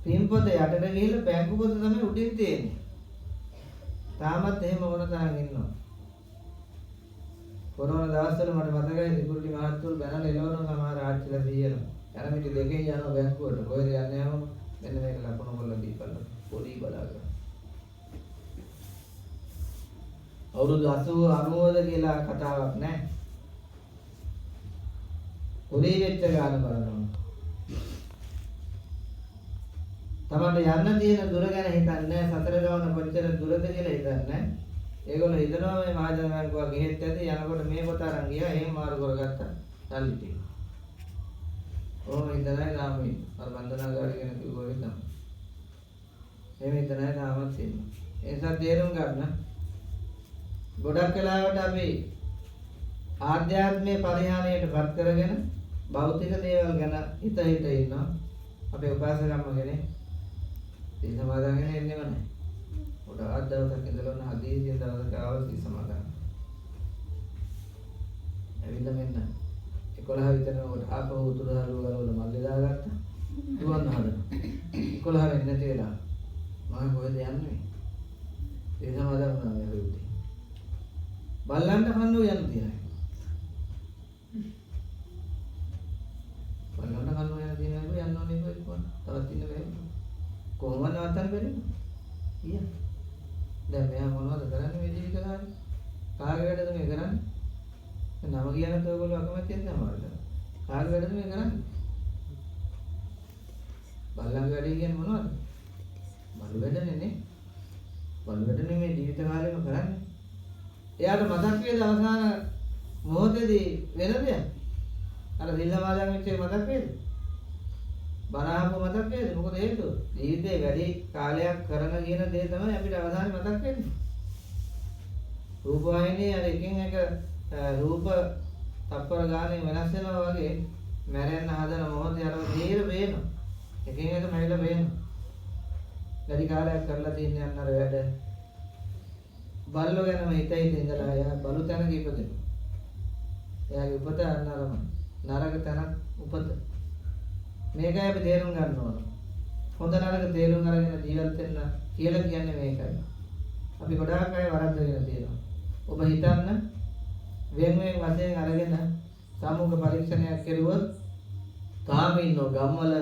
පින් පොත යටට ගිහිල්ලා බැංකු පොත තමයි උඩින් තියෙන්නේ. තාමත් එහෙම වුණ තරම් ඉන්නවා. කොරෝනා දවස්වල මට මතකයි සිකුරිටි මහත්තුරු බැනලා එළවන සමහර ආච්චිලා සීයලා. යන මිට දෙකෙන් යනවා බැංකුවට. කොහෙද යන්නේ යවම මෙන්න මේක ලකුණු කරලා දීපල්ලා. පොඩි බලාගෙන. අවුරුදු 80 90ද කියලා කතාවක් නැහැ. පොඩි වෙච්ච ගාන බලනවා. තමන්ට යන්න තියෙන දුර ගැන හිතන්නේ නැහැ. සතර ගමන කොච්චර දුරද කියලා හිතන්නේ නැහැ. ඒගොල්ලෝ හිතනවා මේ මහජන බැංකුව ගෙහෙත් ඇති යනකොට මේ පොත අරන් ගියා එහෙම මාරු කරගත්තා සල්ලි ටික. ඕම හිතනයි තාමයි අර බන්ධනාගාරය ගැන කිව්වා විතර. එහෙම හිතනයි තාමත් ඉන්නේ. ඒ නිසා තේරුම් ගන්න. ගොඩක් වෙලාවට අපි ආධ්‍යාත්මයේ පරිහානියටපත් කරගෙන භෞතික දේවල් ගැන හිත ඉන්නවා. අපේ උපාසකම්ම කෙනෙක් ඒ සමාදන් වෙන්නේ එන්නේම නැහැ. ගොඩාක් දවසක් ඉඳලා ඔන්න හදිසියෙන් දවසක ආවා සී සමාදන්. ඇවිල්ලා මෙන්න 11 විතර කොට ආපහු උතුරු හරුව වල මල්ලේ දාගත්තා. දුවන්න හදනවා. 11 වෙන්නේ නැති වෙලා මම කොහෙද යන්නේ? ඒ සමාදන් වුණා මේ උදේ. බල්ලන්ට කන්නෝ යන්න තියනවා. බල්ලන්ට කන්නෝ යන්න තියනවා යන්න ඕනේ කොහෙද කොහොමද? තවත් ඉන්න බෑ. කොහොමද නවත්තන්න බැරිද? ඊය. දැන් මෙයා මොනවද කරන්නේ මේ ජීවිත කාලේ? කාගේ වැඩද මේ කරන්නේ? නම කියනත් ඔයගොල්ලෝ අකමැති වෙන සමහරවිට. කාගේ වැඩද මේ කරන්නේ? බල්ලන්ගේ වැඩේ කියන්නේ මොනවද? බල්ල වැඩනේ නේ. බල්ල වැඩනේ මේ ජීවිත කාලෙම කරන්නේ. එයාට මතක් වේද අවසාන මොහොතේදී වෙන දෙයක්? අර දිල්ල මාදන් වෙච්ච එක මතක් වේද? බනහම මතක් වේද? මොකද හේතුව? ජීවිතේ වැඩි කාලයක් කරන කියන දේ තමයි අපිට අවසානයේ මතක් වෙන්නේ. රූප වාහිනියේ අර එකින් එක රූප තප්පර ගානේ වෙනස් වෙනවා වගේ මැරෙන්න හදන මොහොතේ අර තීර වේනවා. එකින් එක මැරිලා වේනවා. වැඩි කාලයක් කරලා තියන්නේ අන්න අර වැඩ. බල්ලෝ ගැනම හිතයි ඉඳලා එයා බලු තැනක ඉපදෙනවා. එයාගේ උපත අන්න අරම නරක තැනක් උපත. මේකයි අපි තේරුම් ගන්න ඕන. හොඳ නරක තේරුම් අරගෙන ජීවත් වෙන්න කියලා කියන්නේ මේකයි. අපි ගොඩාක් අය වරද්දගෙන තියෙනවා. ඔබ හිතන්න වෙන වශයෙන් අරගෙන සාමූහික පරීක්ෂණයක් කෙරුවොත් තාම ඉන්නෝ ගම්වල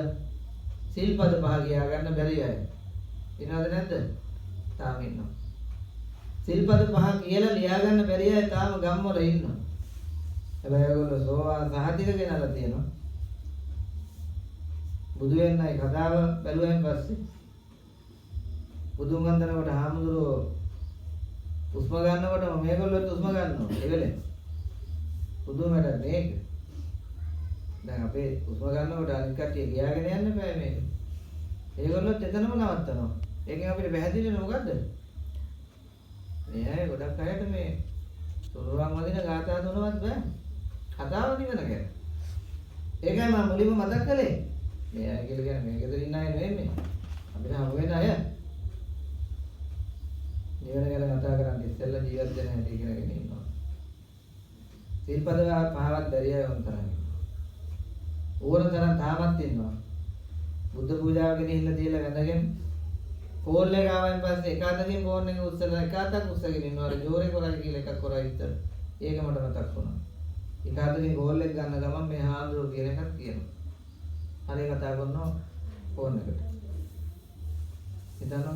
සිල්පද පහ ගියා ගන්න බැරි අය. ඉනවද නැද්ද? තාම ඉන්නවා. සිල්පද පහ කියලා ලියා ගන්න බැරි අය තාම ගම්වල ඉන්නවා. හැබැයි ඒගොල්ලෝ සෝවාන් සහතික ගෙනලා තියෙනවා. බුදු වෙන්නයි කතාව බැලුවෙන් පස්සේ බුදුන් වන්දනකොට හාමුදුරුවෝ උස්ම ගන්නකොටම මේගොල්ලොත් උස්ම ගන්නවා ඒ වෙලේ. බුදුන් වැඩ මේක. දැන් අපේ උස්ම ගන්නකොට අනිත් කට්ටිය ගියාගෙන යන්න බෑ මේක. ඒගොල්ලොත් එතනම නවත්තනවා. ඒකෙන් අපිට පැහැදිලි වෙන මොකද්ද? මේ අය ගොඩක් අයට මේ සුරුවන් වදින ගාථා තුනවත් බෑ. කතාව නිවන ගැන. ඒකයි මම මුලින්ම මතක් කළේ. මේ අය කියලා කියන්නේ මේ ගෙදර ඉන්න අය නෙමෙයි මේ. අපිට හමු වෙන අය. නිවන ගැන කතා කරන්නේ ඉස්සෙල්ලා ජීවත් වෙන හැටි කියලාගෙන ඉන්නවා. සිල්පද පහවත් බැරි අය වන්තරයි. ඕන තරම් තාමත් ඉන්නවා. බුද්ධ පූජාව ගෙනිහිල්ලා තියලා වැඳගෙන ෆෝන් එක ආවන් පස්සේ එක අතකින් ෆෝන් එක උස්සලා එක අතක් උස්සගෙන ඉන්නවා. ජෝරේ කරලා කියලා එකක් කරා ඉතින් ඒක මට මතක් වුණා. එක අතකින් ගෝල් එක ගන්න ගමන් මේ හාමුදුරුවෝ කියන එකක් කියනවා. හරි කතා කරනවා ෆෝන් එකට. හිතනවා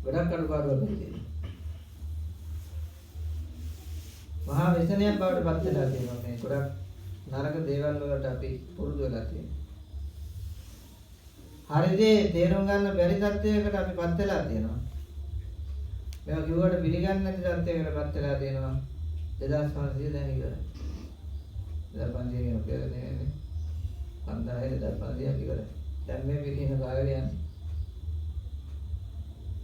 ගොඩක් අඩුපාඩුවක් තියෙනවා. මහා व्यसනයක් බවට පත් වෙලා තියෙනවා මේ ගොඩක් නරක දේවල් වලට අපි පුරුදු වෙලා තියෙනවා. හරිදී තේරුම් ගන්න බැරි තත්ත්වයකට අපි පත් වෙලා තියෙනවා. මේවා කිව්වට පිළිගන්නේ නැති තත්ත්වයකට පත් වෙලා තියෙනවා. 2500 දැන් ඉවරයි. 2500 කියන පෙරදෙන්නේ 5000 ඉවරයි. දැන් මේ පිළිහින කාලේ යන්නේ.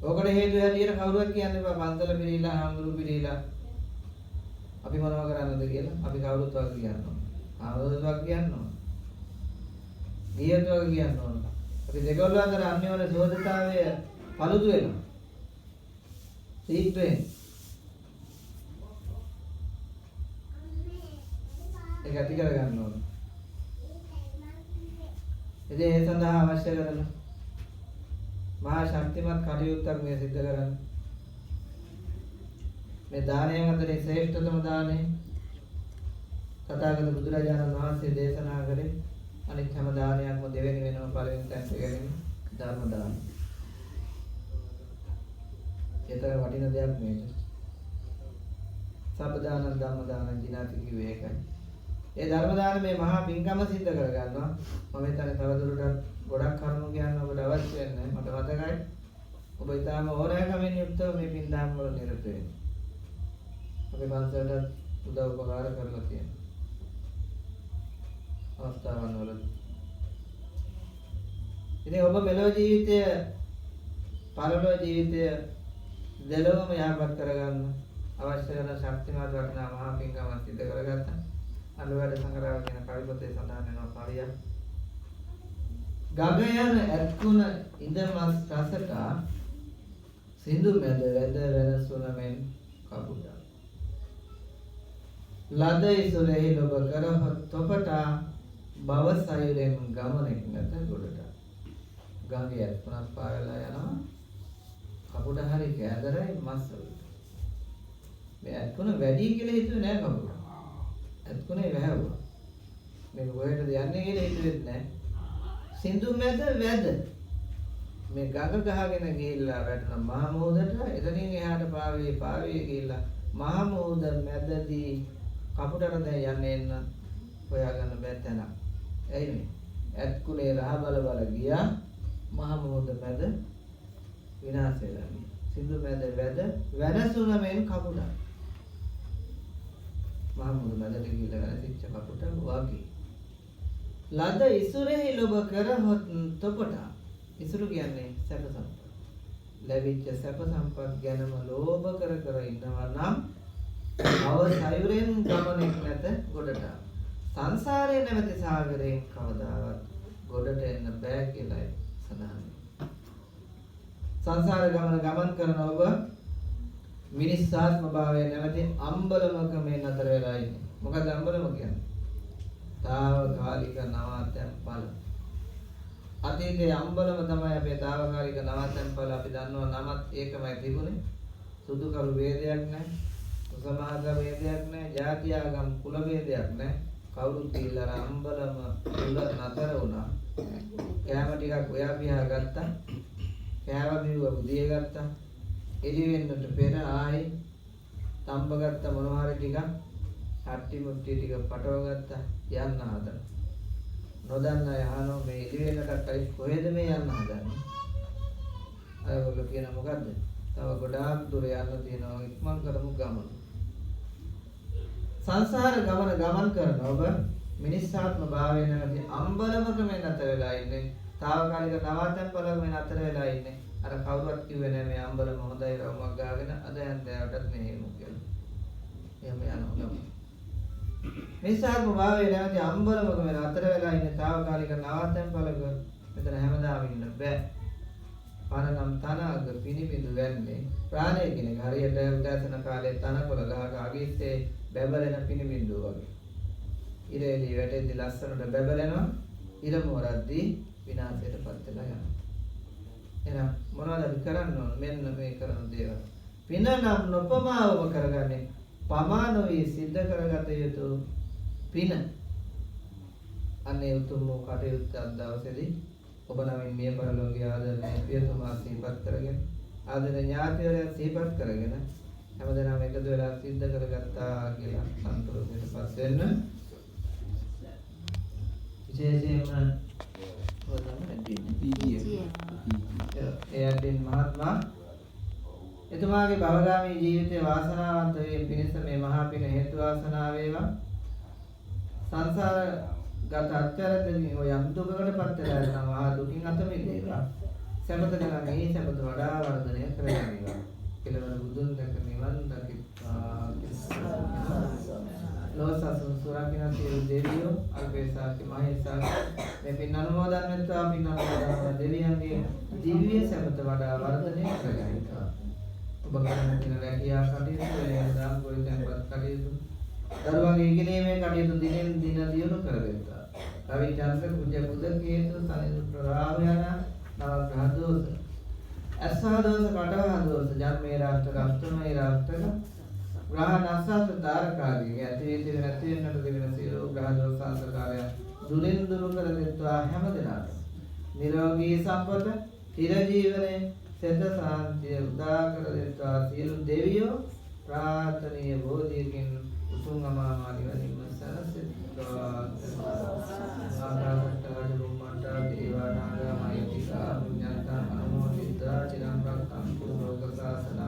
ඔකට හේතු හැටියට කවුරුවත් කියන්න එපා පන්සල පිළිහිලා හාමුදුරු පිළිහිලා අපි මොනව කරන්නද කියලා අපි කවුරුත් වගේ කියනවා. ආවදොත් වගේ කියනවා. ගියත් වගේ කියනවා. අපි දෙගොල්ලෝ අතර අන්‍යෝන්‍ය සෝදතාවය පළුදු වෙනවා. සීක්‍රෙන් ඒක ඇති කර ගන්න ඕන. ඉතින් ඒ සඳහා අවශ්‍ය කරන මහා ශක්තිමත් කටයුත්තක් මේ සිද්ධ කරන්න. මේ දානයන් අතරේ ශ්‍රේෂ්ඨතම දානය තථාගත බුදුරජාණන් වහන්සේ දේශනා කරේ අනිත් හැම දානයක්ම දෙවෙනි වෙනම පළවෙනි තැනට ගැනීම ධර්ම දානය. ඒතර වටින දෙයක් මේක. සබ්බදානං ධම්ම දානං ජිනාති කිව්වේ ඒකයි. ඒ ධර්ම දාන මේ මහා පින්කම සිද්ධ කර ගන්නවා. මම හිතන්නේ තවදුරටත් ගොඩක් කරුණු කියන්න ඔබට අවශ්‍ය වෙන්නේ. මට මතකයි ඔබ ඊටාම ඕනෑකමින් යුක්තව මේ පින් දාම් වල නිරත වෙන්න. අපේ පන්සලට උදව් උපකාර කරලා තියෙනවා. අවස්ථාවන් වල. ඉතින් ඔබ මෙලොව ජීවිතය, පරලොව ජීවිතය දෙලොවම යහපත් කරගන්න අවශ්‍ය කරන ශක්තිමත් වටිනා මහා පින්කම සිද්ධ කරගත්තා. අනුවැඩ සංග්‍රහය කියන කවි පොතේ සඳහන් වෙනවා පරියක්. ගග යන ඇත්කුණ ඉදමස් රසට සිඳු මැද වැද වෙනසුන මෙන් කපුටා. ලද ඉසුරෙහි ලොබ කරහොත් තොපට බව සයුරෙන් ගමනෙක් නැත ගොඩට. ගඟේ ඇත්කුණක් පාවෙලා යනවා. කපුට හරි කෑදරයි මස් වලට. මේ ඇත්කුණ වැඩි කියලා හිතුවේ නෑ කපුට. ඇත්කුණේ වැහැවුවා. මේක කොහෙටද යන්නේ කියලා හිතුවෙත් නෑ. සිඳු මැද වැද මේ ගඟ ගහගෙන ගිහිල්ලා වැටෙන මහ මුහුදට එතනින් එහාට පාවේ ගිහිල්ලා මහ මුහුද මැදදී කපුටට දැන් යන්නේ එන්න හොයාගන්න බැහැ තැන. ඇයි මේ? ඇත්කුලේ රහ බල ගියා මහ මුහුද මැද විනාශ වෙලා ගියා. සිඳු මැද වැද වෙනසුන මෙන් කපුට. මහ මුහුද මැදට ගිහිල්ලා වෙනසිච්ච කපුට වගේ. ලද ඉසුරෙහි ලොබ කරහොත් තොපට. ඉසුරු කියන්නේ සැප සම්පත්. ලැබිච්ච සැප සම්පත් ගැනම ලෝභ කර ඉන්නවා නම් අව සයුරෙන් ගමනෙක් නැත ගොඩට. සංසාරේ නැවති සාගරයෙන් කවදාවත් ගොඩට එන්න බෑ කියලායි සඳහන්. සංසාර ගමන් කරන ඔබ මිනිස් ආත්ම භාවයේ නැවති අම්බලමක මේ නතර වෙලා ඉන්නේ. මොකද අම්බලම කියන්නේ? තාවකාලික නවාතැන් ඵල. අතීතයේ අම්බලම තමයි අපේ తాවකාලික නවතැන්පල අපි දන්නවා නමත් ඒකමයි තිබුණේ. සුදු කළු ભેදයක් නැහැ. සමාජ ભેදයක් නැහැ. ජාති ආගම් කුල ભેදයක් නැහැ. කවුරුත් කියලා අම්බලම කුල නතර වුණා. කෑම ටිකක් ඔයා පියා ගත්තා. කෑම බිව්ව බුදිය ගත්තා. එළි වෙන්නට පෙර ආයේ තම්බ ගත්ත මොනවා හරි ටිකක් හට්ටි මුට්ටි ටික පටව ගත්තා යන්න හදන. නොදන්න අය අහනවා මේ එළි වෙනකට අයි කොහෙද මේ යන්න හදන්නේ? අයගොල්ලෝ කියන මොකද්ද? තව ගොඩාක් දුර යන්න තියෙනවා ඉක්මන් කරමු ගමන. සංසාර ගමන කරන ඔබ මිනිස්සාත්ම භාවයෙන් නැති අම්බලමක මේ නතර වෙලා ඉන්නේ. తాවකාලික නවාතැන්පලක මේ නතර වෙලා ඉන්නේ. අර කවුරුත් කිව්වේ නෑ මේ අම්බලම හොඳයි රවුමක් ගාගෙන අද හන්දෑවටත් මෙහෙම කියලා. එහෙම යනවා. මිනිස්සාත්ම භාවයෙන් නැති අම්බලමක මේ නතර වෙලා ඉන්නේ. తాවකාලික නවාතැන්පලක මෙතන හැමදාම ඉන්න බෑ. පරනම් තනග පිනිබිඳු වැන්නේ ප්‍රාණය කෙනෙක් හරියට උදෑසන කාලේ තනකොළ ගහක අගිස්සේ බැබලෙන පිනිබිඳු වගේ. ඉරේලි වැටෙද්දි ලස්සනට බැබලෙනවා. ඉර මොරද්දී විනාශයටපත් වෙලා යනවා. එහෙනම් මොනවද අපි කරන්න ඕන? මෙන්න මේ කරන දේවල්. පින නම් නොපමාවම කරගන්නේ පමානෝයි සිද්ධ කරගත යුතු පින. අනේ උතුම් කටයුත්ත අද දවසේදී ඔබ නමින් මිය පරලෝකීය ආදරණීය පියතුමා සිහිපත් කරගෙන ආදරණීය ඥාතිවරයන් සිහිපත් කරගෙන හැමදෙනාම එකතු වෙලා සිද්ධ කරගත්තා කියලා සන්තෝෂයටපත් වෙන්න. විශේෂයෙන්ම එයාටින් මහත්මයා එතුමාගේ භවගාමී ජීවිතයේ වාසනාවන්ත වේ පිණිස මේ මහා පින හේතු වාසනා වේවා. සංසාර ගත අත්‍යරදෙනි ඔය යම් දුකකටපත් වෙලා යනවා මහා දුකින් අත මිදේවා. සම්පත ගණන් මේ සම්පත වඩා වර්ධනය කරගන්නවා. කෙලවර බුදුන් දැක නිවන් දකිත්වා. ලෝසසුන් සුරකින්න සියලු දෙවියෝ අල්පේසාති මහේසා මේ පින් අනුමෝදන් වෙත්වා. පින් අනුමෝදන් දෙවියන්ගේ දිව්‍ය සම්පත වඩා වර්ධනය කරගන්නවා. ඔබ කරන දින රැකියා කටයුතු වේදාම් ගොවිතැන්පත් කටයුතු දරුවන්ගේ ඉගෙනීමේ කටයුතු දිනෙන් දින දියුණු කරගත්තා. රවි චන්ද්‍ර කුජ බුද කේතු සනිරුද්ධ රාහු යන නව ග්‍රහ දෝෂ අස්සා දෝෂ කටවහ දෝෂ ජන්මේ රාෂ්ටක අෂ්ටමේ රාෂ්ටක ග්‍රහ නස්සත් තාරකාදී ඇති වේති නැති වෙනට දෙවෙන සියලු ග්‍රහ දෝෂ සංස්කාරය දුරින් දුරු කර දෙත්වා හැම දිනකට නිරෝගී සම්පත චිර ජීවනයේ සෙත සාන්තිය උදා කර දෙත්වා. සියලු දෙවියෝ ප්‍රාර්ථනීය බෝධියකින් උතුම් අමා නිවනින්ම සැනසෙත්වා. ආකාශත්තාජ බුම්මණ්ඩා දේවා නාග මහිත්‍තිකා පුඤ්ඤන්තං අනුමෝදිතා චිරං රක්ඛන්තු ලෝක සාසනං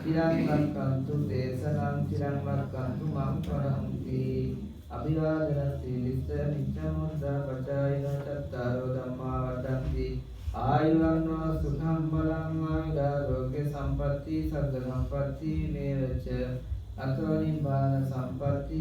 චිරං රක්ඛන්තු දේශනං චිරං රක්ඛන්තු මං පරන්ති. අභිවාදන සීලිස්ස නිච්ඡමුද්දා පචායන චත්තාරෝ ධම්මා වඩ්ඩಂತಿ ආයුර්වන්නෝ සුඛං බලං ආයුරෝග්‍ය සම්පatti සග්ග සම්පatti මේවච අතෝ නිබ්බාන සම්පatti